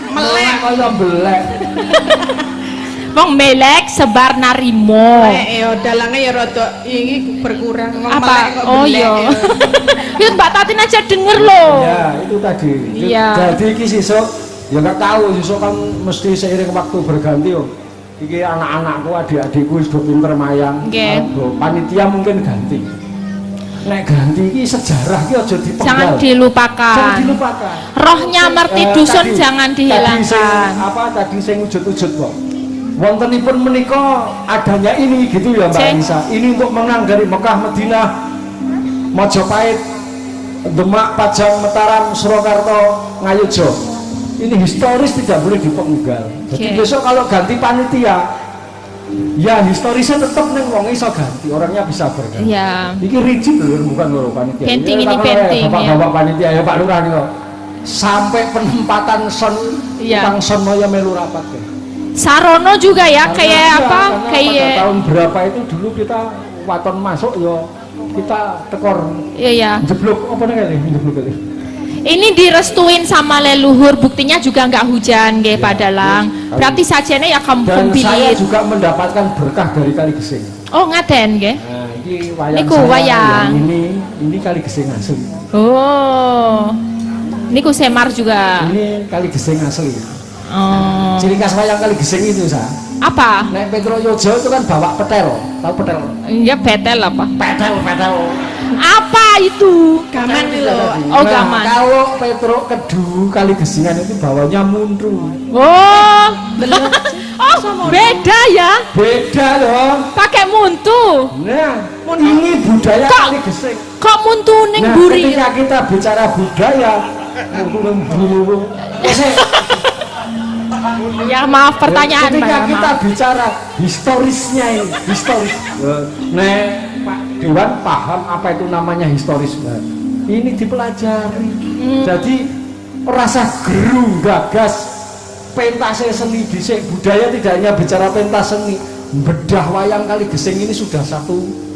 melek kaya belek. Wong melek sebar narimo. ya dalangnya ya rada iki berkurang. Wong Apa? melek kok Oh belek, iya. ya. Itu Mbak Tatin aja denger loh. Ya, itu tadi. Iya. Jadi iki sesuk ya gak tahu sesuk kan mesti seiring waktu berganti yo. Iki anak-anakku, adik-adikku wis do pinter mayang. Nggih. Panitia mungkin ganti. Nek ganti iki sejarah iki aja dipenggal. Jangan dilupakan. Jangan dilupakan. Rohnya merti dusun jangan dihilangkan. Tadi sing ujud-ujud kok. Wontenipun menika adanya ini gitu ya Mbak Ceng. Anissa. Ini untuk menang dari Mekah, Madinah, Majapahit, Demak, Pajang, Mataram, Surakarta, Ngayogja. Ini historis tidak boleh dipenggal. Jadi Oke. besok kalau ganti panitia Ya historisnya tetep neng wong iso ganti, orangnya bisa berganti. Iya. Iki rigid lho, bukan loro panitia. Penting Ya, ini kalau penting, Bapak-bapak panitia ya Pak Lurah nih kok. Sampai penempatan son, Iya. Bang Son Moyo melu rapat ya. Sarono juga ya, kayak Karena apa? pada Kayak tahun berapa itu dulu kita waton masuk yo kita tekor iya. jeblok apa nih kali jeblok kali. Ini direstuin sama leluhur, buktinya juga nggak hujan, nggih Pak Dalang. Berarti sajane ya Dan kampung saya Pilit. juga mendapatkan berkah dari Kali Gesing. Oh, ngaten nggih. Nah, ini wayang Niku saya wayang. yang ini Kali Gesing asli. Oh. Niku Semar juga. Ini Kali Gesing asli. Oh. Ciri khas wayang Kali Gesing itu Apa? Nek Petro Yojo itu kan bawa petel, tahu petel? Ya betel apa? Petel. Apa itu? Gaman nih loh. Oh, Nah, gaman. kalau Petro Kedu Kali Gesingan itu bawanya mundu. Oh. Oh, beda ya. Beda loh. Pakai muntu. Nah, ini budaya Kok? Kali Gesing. Kok muntu ning Nah, buri? ketika kita bicara budaya, Ya maaf pertanyaan ketika Pak. kita Maaf. bicara historisnya ini, historis. Nek Pak Dewan paham apa itu namanya historis. Nah, ini dipelajari. Jadi rasa geru gagas pentas seni dhisik budaya tidak hanya bicara pentas seni, bedah wayang Kali Gesing ini sudah satu.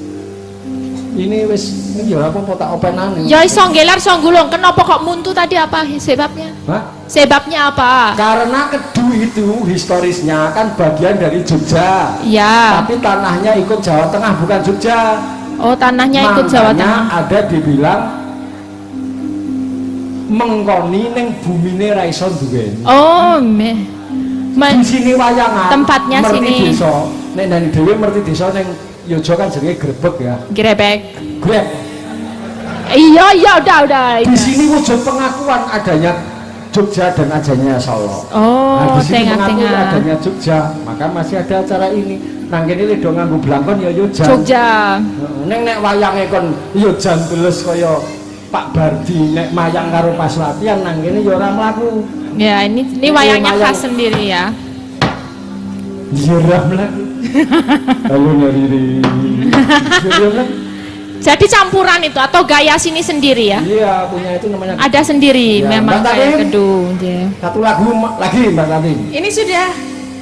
Ini wis ini ya apa tak openan. Ya iso nggelar iso nggulung. Kenapa kok muntu tadi apa sebabnya? Hah? Sebabnya apa? Karena Kedu itu historisnya kan bagian dari Jogja. Ya. Tapi tanahnya ikut Jawa Tengah bukan Jogja. Oh, tanahnya ikut Jawa Tengah. Ada dibilang mengkoni ning bumine ra iso duweni. Oh, Di sini wayangan. Tempatnya merti sini. Desa. Nek nang dhewe merti desa ning Yojo kan jenenge Grebek ya. Grebek. Greb. Iya, udah. Di sini wujud pengakuan adanya Jogja dan adanya Solo. Oh, Nah, di sini mengakui tengah-tengah. adanya Jogja, maka masih ada acara ini. Nang kene lido nganggo blangkon ya Jogja. Jogja. Ning nek wayange kon ya jan beles kaya Pak Bardi nek mayang karo pas latihan nang kene ya ora mlaku. Ya, ini wayangnya khas sendiri ya. Ya ora mlaku. Halo Nariri. Jadi campuran itu atau gaya sini sendiri ya? Iya, punya itu namanya. Ada sendiri Ya, memang Mbak kayak Tatin. Kedu. Ya. Satu lagu lagi Mbak Tatin. Ini sudah.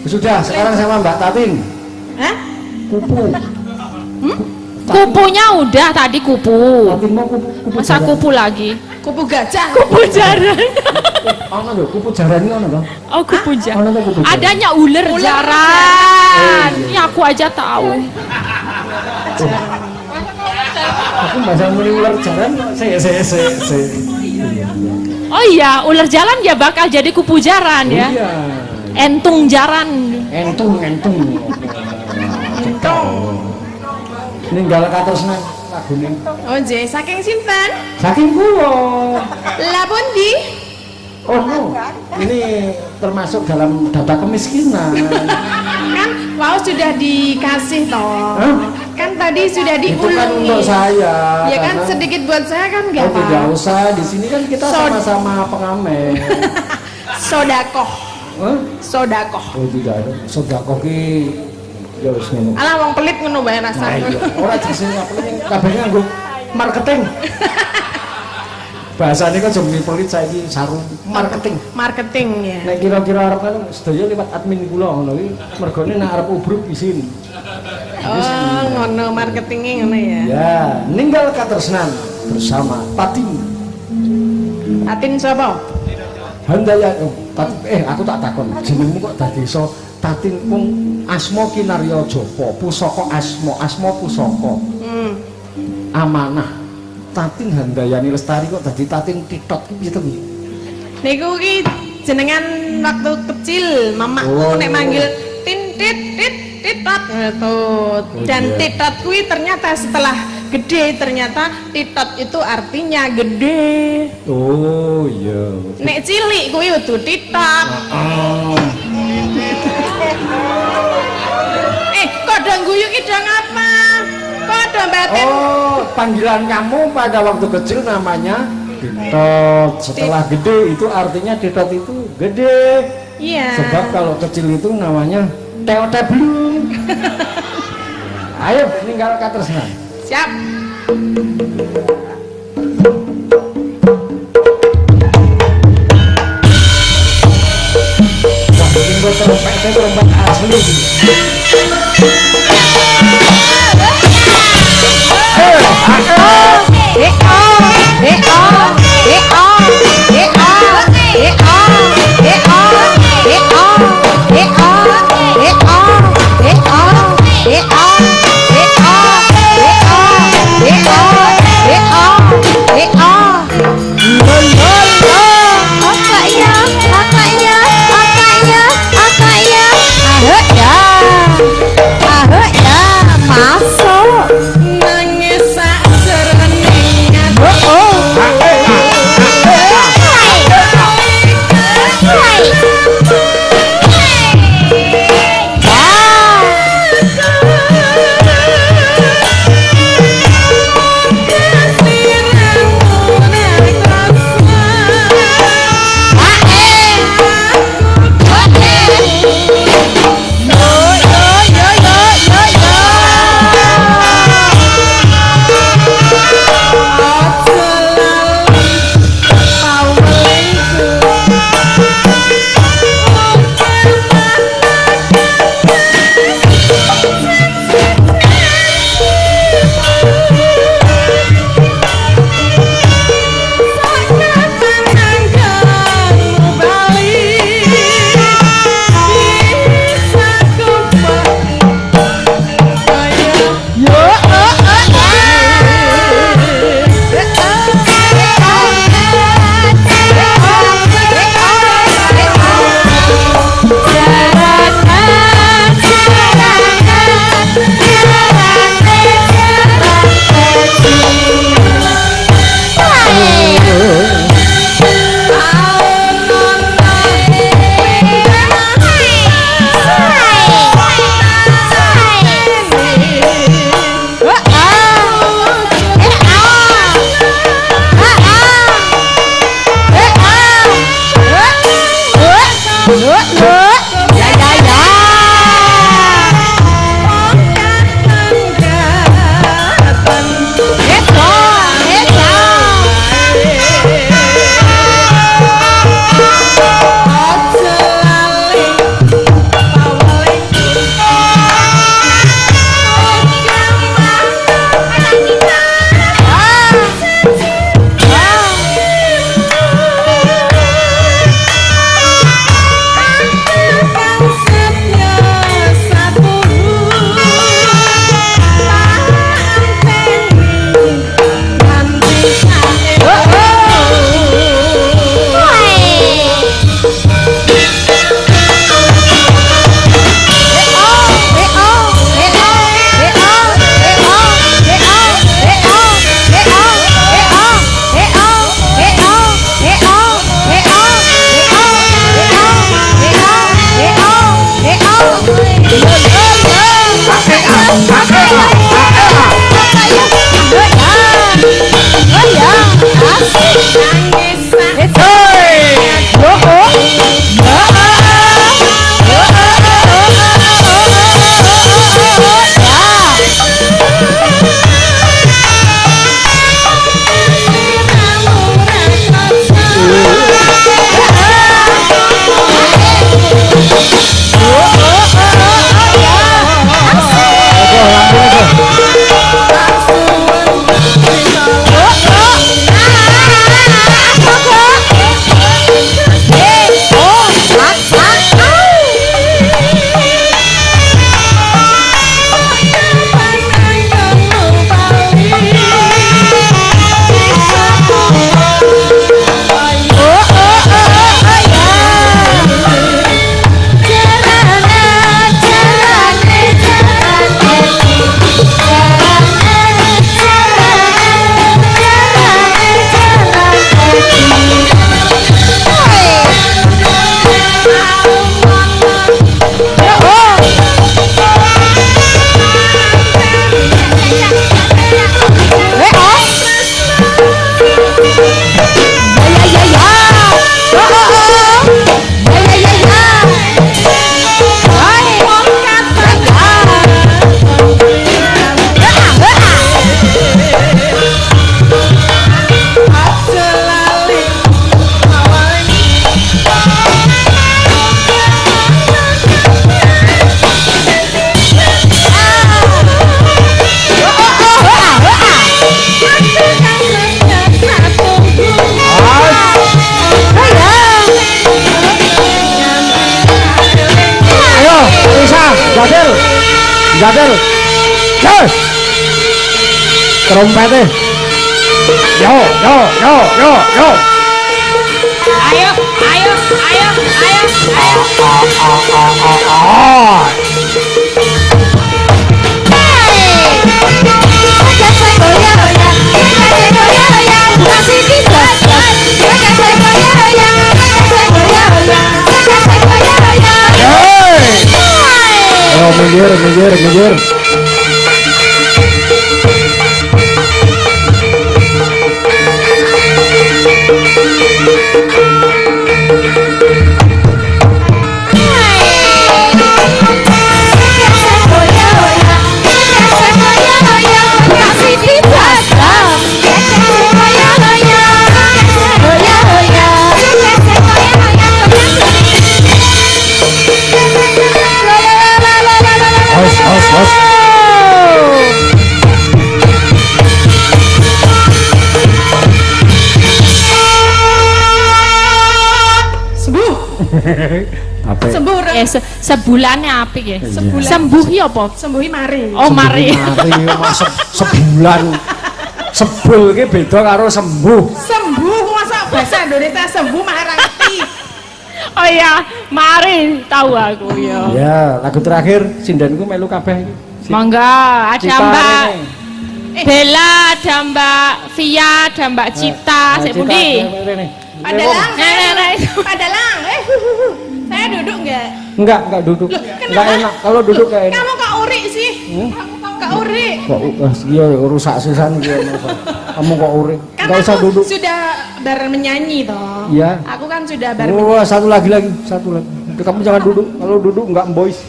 Sudah, sekarang sama Mbak Tatin. Hah? Kupu. Kupunya udah tadi kupu. Tatin mau kupu Masa jaran. kupu lagi? Kupu gajah. Kupu jaran. Ono lho, kupu jaran iki ono to. Oh, kupu jaran. Ono to kupu jaran. Adanya ular Ular jaran. Ini aku aja tahu. Aku bahasa muni ular jaran kok saya. Oh iya, ular jalan ya bakal jadi kupu jaran ya. Iya. Entung jaran. Entung. Ninggal katresnan lagune. Oh, J, saking sinten? Saking kula. Lah pundi? Oh, no. Ini termasuk dalam data kemiskinan. Kan wow sudah dikasih toh. Hah? Kan tadi sudah Itu kan diulungi. untuk saya. Ya kan karena- sedikit buat saya kan Oh, enggak tidak apa. usah. Di sini kan kita sama-sama pengamen. Sodakoh. Hah? Sodakoh. Oh, tidak ada. Sedekah ki ya wis ngono. Alah wong pelit ngono bae Nah, rasane. iya. Ora jese ngapain kabehnya nggo marketing. Bahasane kok jeng pelit saiki sarung marketing. Marketing ya. Nek kira-kira arep kan sedaya liwat admin kula ngono iki mergone nek arep ubruk isin. Oh, ngono marketingnya ngono ya. Ya, ninggal katresnan bersama Tatin Atin sapa? Handaya. Aku tak takon, jenengmu kok dadi iso Tatin wong asma kinarya japa, pusaka asma pusaka. Amanah. Tatin Handayani Lestari kok dadi Tatin Titot ki piye to iki? Niku ki jenengan waktu kecil mamaku Oh. nek manggil titot gitu. Dan iya. titot kuwi ternyata setelah gede ternyata titot itu artinya gede. Oh iya. Nek cilik kuwi udu titot. Oh. Kok do guyu ki do ngapa? Kok do batin? Oh, panggilan kamu pada waktu kecil namanya Titot. Setelah gede itu artinya Titot itu gede. Iya. Sebab kalau kecil itu namanya Teoteblung. Ayo ninggal katresnan. Siap. Tinggal trompet asli. Ah Jatil. Yes. Trompete. Yo. Ayo. Minggir. Hos. Sembuh. Apa? Sembuh. Sebulannya apik ya. Sebulan. Sembuh ya apa? Sembuhi mari. Oh, mari. Sebulan. Sebul ki beda karo sembuh. Sembuh masa bahasa Indonesia sembuh mah ora ngerti. Oh iya, mari tahu aku ya. Ya, lagu terakhir sindenku melu kabeh iki. Mangga, ada Cita Mbak ini. Bella, ada Mbak Via, ada Mbak Cita, saya Cita, pundi. ini. Padalang. Nenek. Padalang. Saya duduk enggak? Enggak duduk. Loh, Enggak kenapa? enak kalau duduk kayak enak. Kamu kok urik sih? Kok urik? Kok iya rusak sisan dia. Kamu kok urik? Kan Enggak usah aku duduk. sudah bareng menyanyi toh. Iya. Aku kan sudah bareng Wah, satu lagi. Kamu jangan duduk. Kalau duduk enggak boys.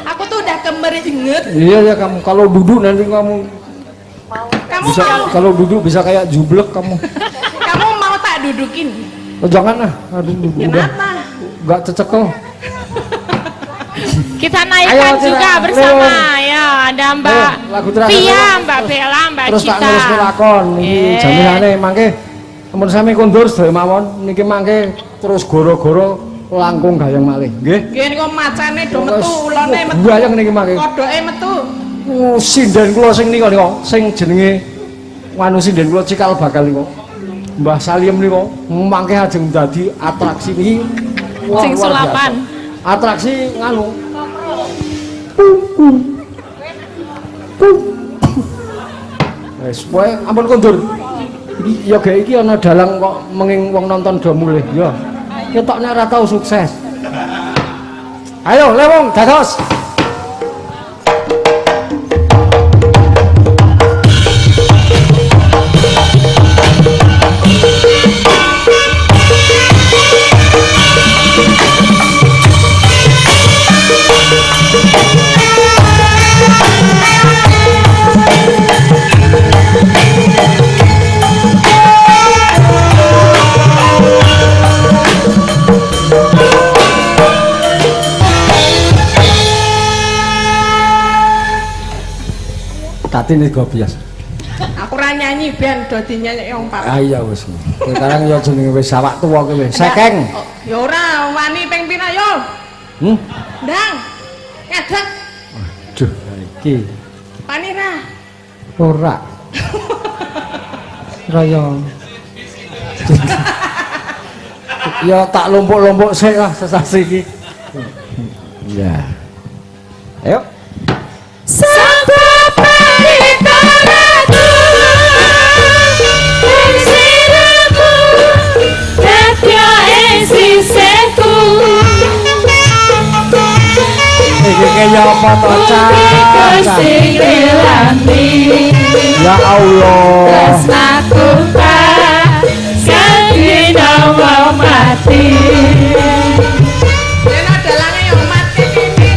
Aku tuh udah kemeringet. Iya kamu kalau duduk nanti kamu Kamu bisa mau kalau duduk bisa kayak jublek kamu. kamu mau tak dudukin? Oh, jangan lah. Aduh, udah. Kenapa? Enggak cecekel. Kita naikkan Ayo, Cita. juga bersama Ayo. ya, ada Mbak Ayo, lagu terakhir, Via, ayo. Mbak Bella, Mbak Terus tak Cita. nulis lakon iki Eh. jaminane mangke ampun sami kondur sedaya mawon niki mangke terus goro-goro langkung gayeng malih nggih. Nggih kok macane do metu, ulone metu. Gayeng niki mangke. Kodoke metu. Sinden kula sing nika sing jenenge wanu sinden kula cikal bakal nika. Mbah Salim nika mangke ajeng dadi atraksi niki. Wah, Sing luar sulapan. biasa. Atraksi nganu. Wes, pokoke ampun kondur. Iki ya gawe iki ana dalang kok menging wong nonton do mulih ya. Ketokne ora tau sukses. Ayo, lewong dados. Katine go bias. Aku ora nyanyi ben do dinyanyi wong papat. Ah iya wis. Sekarang ya jenenge wis awak tuwa kowe wis. Sekeng. Oh, ya ora wani ping pira yo. Ndang. Ngadeg. Aduh, iki Wani ra. ora. Raya. Ya tak lompok-lompok sik lah sesasi iki. Ya. Ayo. Iki ya apa to, Cak? Ya Allah. Yen dalange yo mati kene.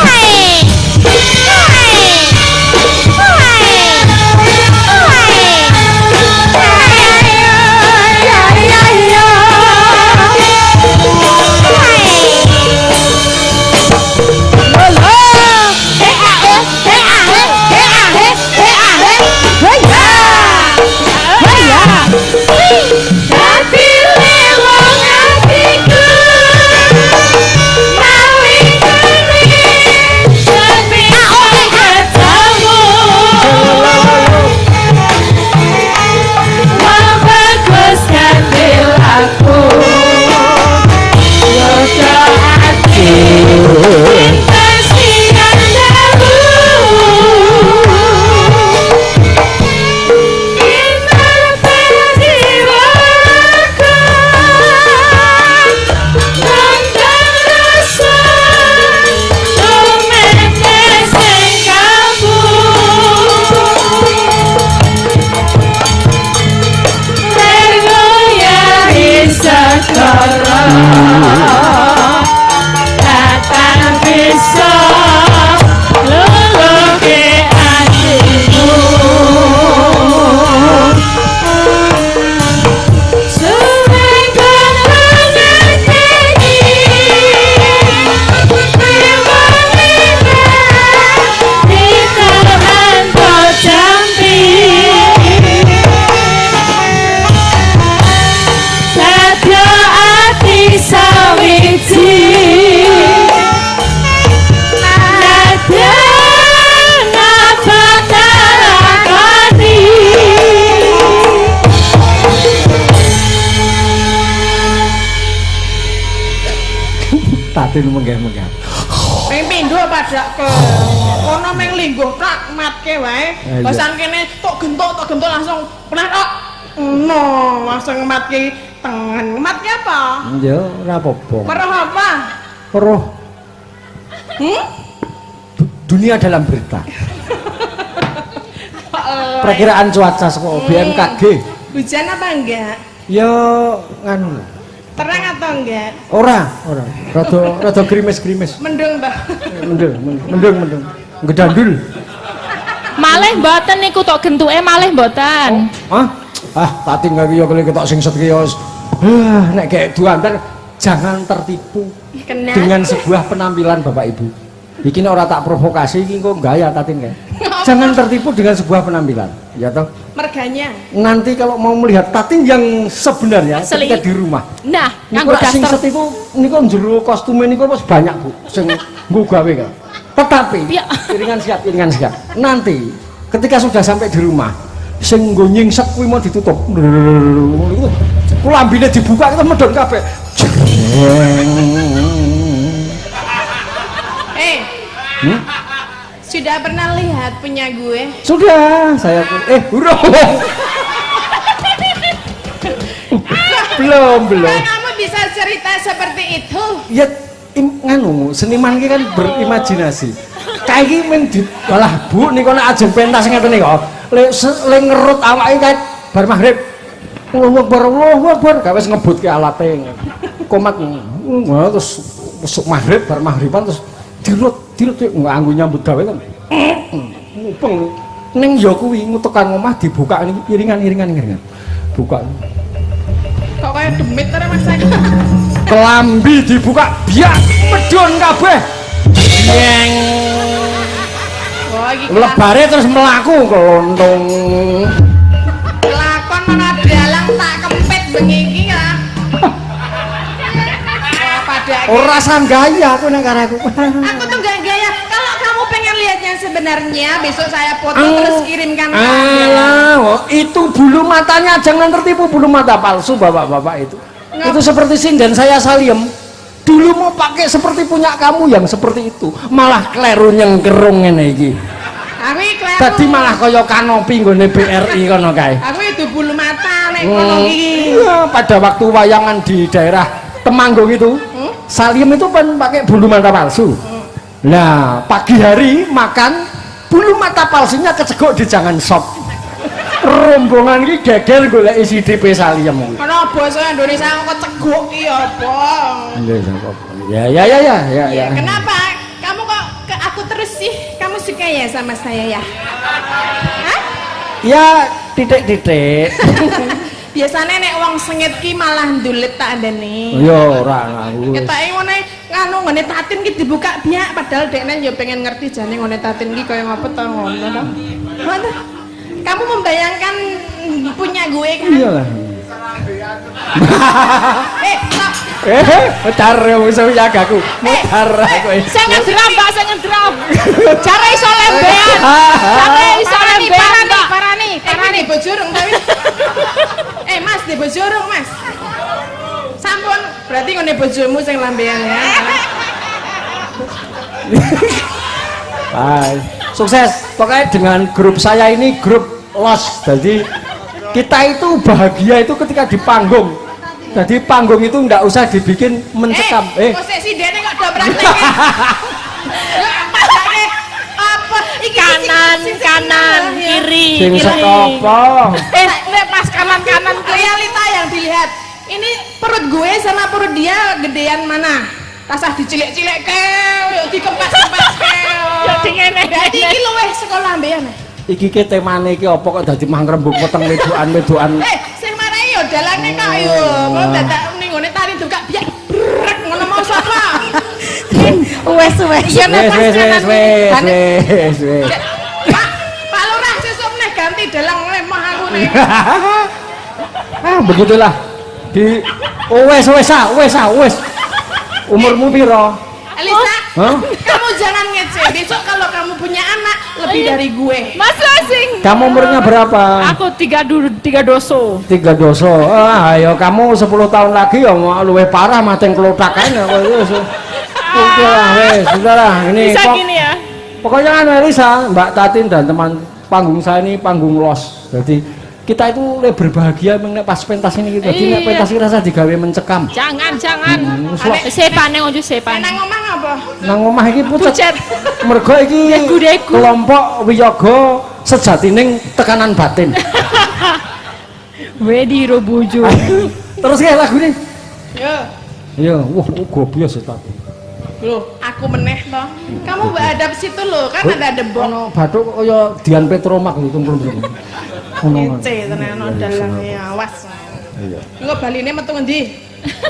Hey, Tatin menggah-menggah. Ping pindho padha ke. Kono meng lingguh tak matke wae. Bosan kene tok gentuk langsung pernah tok. No, langsung matke tengen. Matke apa? Ya ora apa-apa. Weruh apa? Weruh dunia dalam berita. Perkiraan cuaca saka BMKG. Hujan apa enggak? Ya nganu. Terang atau enggak? Ora. Rada grimis-grimis. Mendung, Mbak. Mendung. Gedandul. Malih mboten niku tok gentuke malih mboten. Tak tinggal ya kali ketok sing set ki ya. Nek kayak duanten jangan tertipu Kenapa? dengan sebuah penampilan Bapak Ibu. Iki nek ora tak provokasi iki kok gaya Tatin kae. Jangan tertipu dengan sebuah penampilan, ya toh? Merganya. Nanti kalau mau melihat Tatin yang sebenarnya Asli. ketika di rumah. Nah, Niku nganggo sing daster. set iku niku jero kostume niku wis banyak, Bu. Sing nggo gawe kae. Tetapi Ya. iringan siap. Nanti ketika sudah sampai di rumah, sing nggo nyingsek kuwi mau ditutup. Ku lambine dibuka kita medhot kabeh. Sudah pernah lihat punya gue? Sudah, saya burung. belum. Kok kamu bisa cerita seperti itu? Ya nganu, seniman iki kan berimajinasi. Kayak iki men walah Bu niku nek ajeng pentas ngeten niku. Le ngerut awake kae bar magrib. Allahu Akbar, gawe wis ngebutke alate. Komat terus besok magrib bar maghriban terus dirut nganggo nyambut gawe kan. Mupeng ning ya kuwi tekan omah dibuka iringan. Buka. Kok kayak demit ta Mas saya? Kelambi dibuka biak medhon kabeh. Yeng. Oh, iki Lebare terus melaku kelonthong. lakon ana dalang tak kempit bengi iki lah. Wah, pada Ora sanggaya aku nek karo aku. aku tuh gak gaya. Kalau kamu pengen lihat yang sebenarnya, besok saya foto terus kirimkan ke Anda. Itu bulu matanya jangan tertipu, bulu mata palsu bapak-bapak itu. Itu seperti sinden saya Saliem. Dulu mau pakai seperti punya kamu yang seperti itu, malah kleru nyengkerung ngene iki. Aku iki kleru. Dadi malah kaya kanopi nggone BRI kono kae. Aku itu bulu mata nek kono iki. Iya, pada waktu wayangan di daerah Temanggung itu, Saliem itu kan pakai bulu mata palsu. Nah, pagi hari makan bulu mata palsunya kecegok di jangan shop. Rombongan iki geger golek CDP Saliem. Ana basa Indonesia kok ceguk ki apa? Ya. Kenapa? Kamu kok ke aku terus sih? Kamu suka ya sama saya ya? Hah? Ya, titik-titik. Biasanya nek wong sengit ki malah ndulit tak andane. Yo ora aku. Ketake ngene nganu ngene Tatin ki dibuka biak padahal dekne yo pengen ngerti jane ngene Tatin ki kaya ngapa ta ngono to. Ngono. Kamu membayangkan punya gue kan? Iyalah. Stop. Bentar ya musuh jagaku. Bentar aku. Saya ngedram, Mbak, saya ngedram. Cara iso lembean. Cara iso lembean, Mbak. Parani bojorong tapi. Mas, di bojorong, Mas. Sampun, berarti ngene bojomu sing lambean ya. Hai. Sukses. Pokoknya dengan grup saya ini grup los. Jadi kita itu bahagia itu ketika di panggung. Jadi panggung itu nggak usah dibikin mencekam. Kok si Dene kok dobrak lagi? Apa? Iki Kanan, kiri. Sing sekopo. Nek pas kanan realita yang dilihat. Ini perut gue sama perut dia gedean mana? Tasah dicilik-cilik ke, yuk dikempas-kempas ke. Jadi iki luweh sekolah ambean. Iki ki temane iki apa kok dadi mangrembug peteng wedokan. Sing marahi yo dalane kok yo. Kok dadak ning ngene tari tukak biak brek ngono mau sapa? Wes. Iya nek pas kanan. Wes. Pak Lurah sesuk meneh ganti dalang lemah aku nih. Begitulah. Di wes. Umurmu piro? Elisa, Hah? kamu jangan ngece. Besok kalau kamu punya anak lebih dari gue. Mas Lasing. Kamu umurnya berapa? Aku tiga doso. 3 doso. Ayo kamu 10 tahun lagi ya mau luwih parah mateng klotak ae. Sudahlah, wes, sudahlah. Ini Bisa gini ya. pokoknya kan Elisa, Mbak Tatin dan teman panggung saya ini panggung los. Jadi kita itu berbahagia mengenai pas pentas ini gitu. Jadi nek pentas iki rasa digawe mencekam. Jangan. Suwak. Sepane ojo sepane. Nang omah apa? Nang omah iki pucet. Pucet. Mergo iki Degu-degu. kelompok wiyaga sejatining tekanan batin. Wedi ro bojo. Terus kayak lagu ini. Yo. Iya, wah gobios ya Tatin. Loh, aku meneh toh. Kamu hadap situ loh, kan ada debok. Ono bathuk kaya Dian Petromak lho tumpul-tumpul. Ono. Ece tenan ono dalang ya, awas. Iya. Engko baline metu ngendi?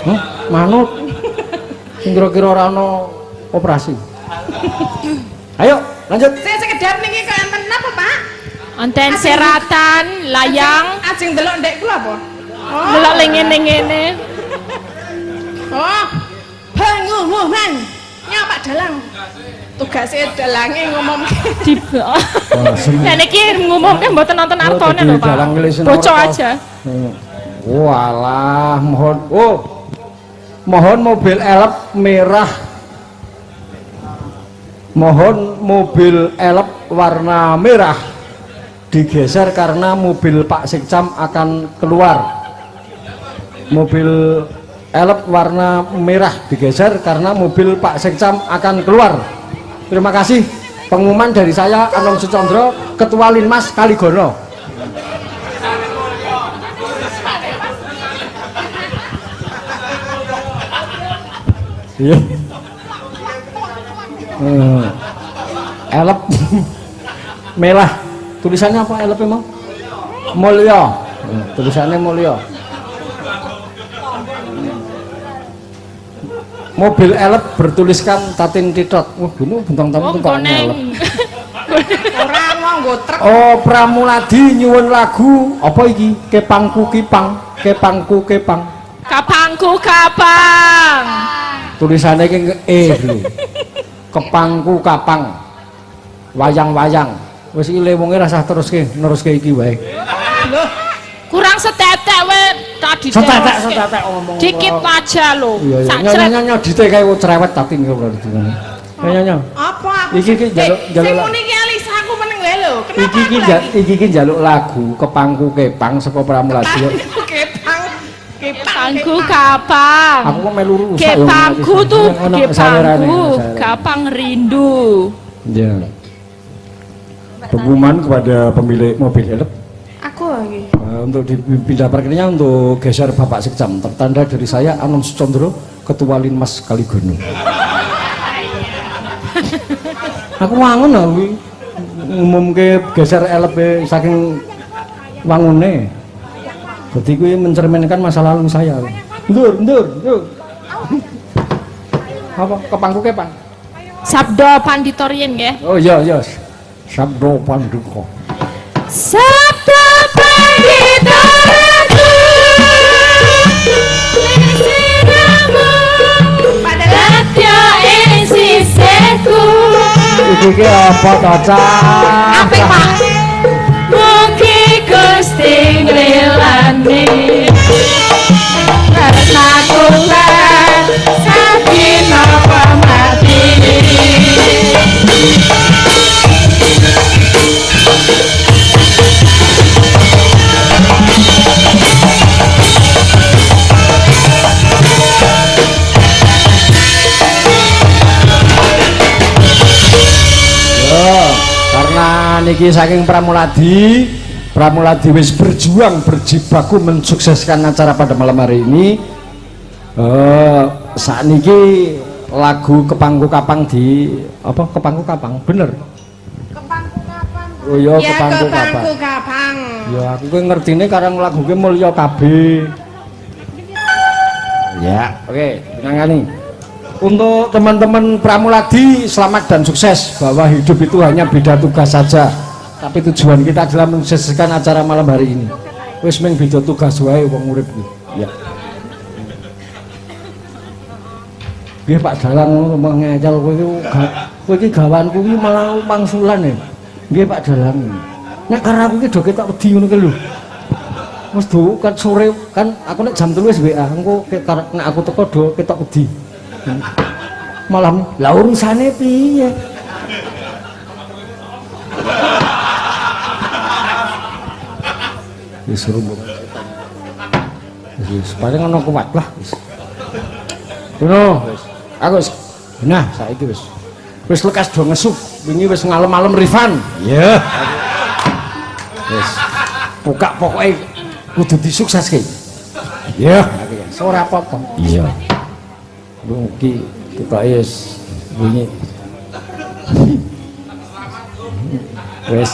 Hah? Manut. Sing kira-kira ora ono operasi. Ayo, lanjut. Saya sekedar niki kok enten napa, Pak? Onten seratan, layang, Ajeng delok ndek kula apa? Oh. delok ngene-ngene. Oh. Pengumuman. Ya Pak Dalang. Tugasnya dalange ngomongke. Tiba. Lah niki ngumumke mboten nonton artone lho, Pak. Dalang ngelisi Bocor nomor aja. Walah, mohon mobil elep merah. Mohon mobil elep warna merah digeser karena mobil Pak Sikcam akan keluar. Mobil elep warna merah digeser karena mobil Pak Sikcam akan keluar. Terima kasih. Pengumuman dari saya Anom Sucondro, Ketua Linmas Kaligono. Iya. Elep merah. Tulisannya apa elep emang? Mulya. Tulisannya Mulya. Mobil elep bertuliskan Tatin Titot. Wah, bunu bentang tamu tuh Pak elep. Ora nganggo truk. Oh, Pramuladi nyuwun lagu apa iki? Kepangku kipang, kepangku kepang. Kapangku kapang. Tulisannya iki lho. Kepangku kapang. Wayang-wayang. Wis iki lewunge rasah neruske iki wae. Loh, Kurang setetek we tadi. Setetek ngomong. Dikit aja lho. Iya, Sak iya. cret. Nyonya dite kae cerewet Tatin iki ora ditunggu. Nyonya. apa aku? Iki jaluk Sing muni ki Alisa aku meneng wae lho. Kenapa Iki aku lagi? iki njaluk lagu Kepangku Kepang saka Pramuladi. Kepang. Kepangku kapang. Aku kok melu rusak. Kepangku tuh salerane. kepangku kapang rindu. Ya. Pengumuman kepada pemilik mobil elep Aku lagi. untuk dipindah parkirnya untuk geser Bapak Sikcam. Tertanda dari saya Anom Sucondro, Ketua Linmas Kaligono. Aku wangun lho kuwi ngumumke geser elep saking wangune. Jadi kuwi mencerminkan masa lalu saya. Ndur. Apa kepangku kepang? Sabdo Panditorien nggih. Oh iya. Sabdo Pandiko. Sabdo Panditorien. Lesiramu padahal ing sisihku. Iki apa to, Cak? Apik, Pak. Mugi Gusti nglelani tresnaku lan sakina pamati. Karena niki saking Pramuladi wis berjuang berjibaku mensukseskan acara pada malam hari ini. Saat niki lagu Kepangku Kapang di apa Kepangku Kapang bener. Kepangku kapan? Oh iya Ya Kepangku Kapang. kepangku kapan? Ya aku ki ngertine karang lagu ki mulya kabeh. Ya, oke, nangani. Untuk teman-teman Pramuladi selamat dan sukses bahwa hidup itu hanya beda tugas saja. Tapi tujuan kita adalah mensukseskan acara malam hari ini. Wis mung beda tugas wae wong urip iki. Ya. Nggih Pak Dalang ngomong ngecel kowe iki gawanku iki malah mangsulan ya. Nggih Pak Dalang. Nek karena aku iki do ketok wedi ngono ki lho. Wis do kan sore kan aku nek jam 3 wis WA engko nek aku teko do ketok wedi. malam lah urusane piye disuruh wis paling ana kuat lah wis ngono wis aku wis nah saiki wis lekas do ngesuk wingi wis ngalem-alem Rifan iya wis buka pokoknya kudu disukseske iya ora apa-apa iya mungkin kita wis wingi wis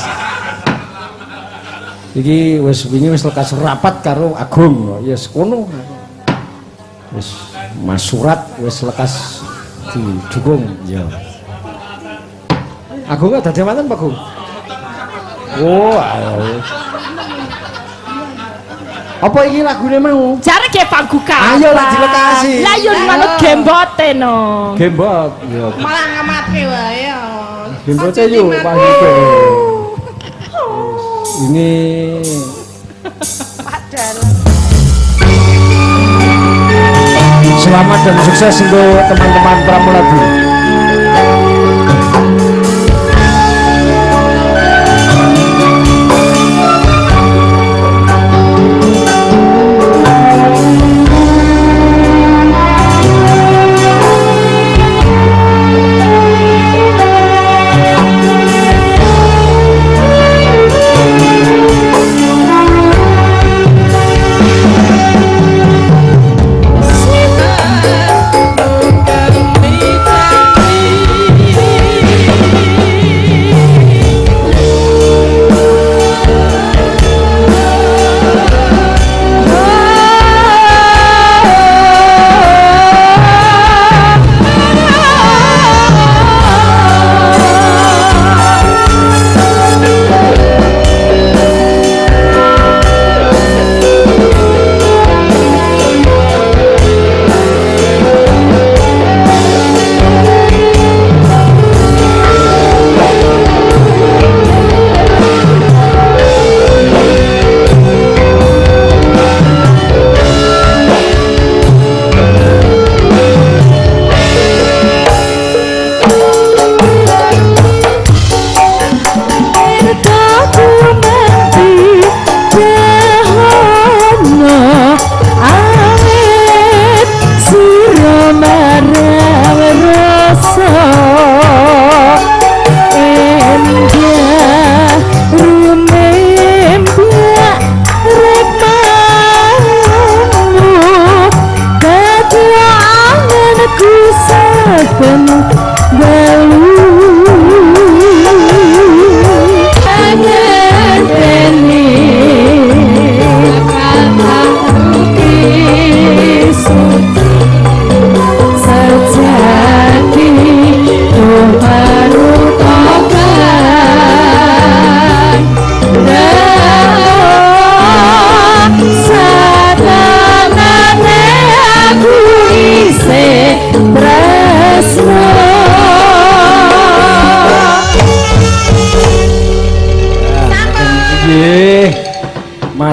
iki wis wingi wis lekas rapat karo Agung yes kono wis Mas Surat wis lekas didukung ya Agung dadi manten Pak Agung oh ayo apa iki lagune mau jare ge pangguka ayo lah dilekasi lah yo manut gembote no gembot ya Malah ngamatke wae ya. gembote yo Pak Agung ini selamat dan sukses untuk teman-teman Pramuladi.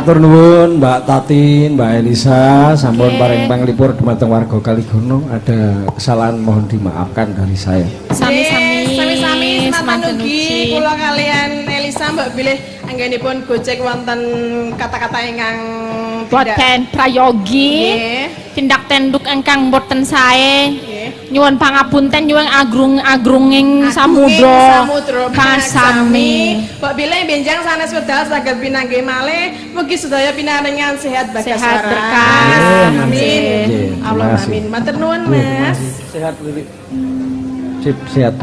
Matur nuwun Mbak Tatin, Mbak Elisa, sampun paring panglipur dumateng warga Kaligono. Ada kesalahan mohon dimaafkan dari saya. Sami-sami. Sami-sami semanten ugi kula kalian Elisa mbok bilih anggenipun gojek wonten kata-kata ingkang boten prayogi tindak tenduk ingkang boten sae nyuwun pangapunten nyuwun agrung-agrunging samudra kasami mbok bilih benjang sanes wedal saged pinanggih malih mugi sedaya pinaringan sehat bagas sehat waras. berkah Amin. Allah amin. Matur nuwun Mas. Sehat Lili. Sip sehat.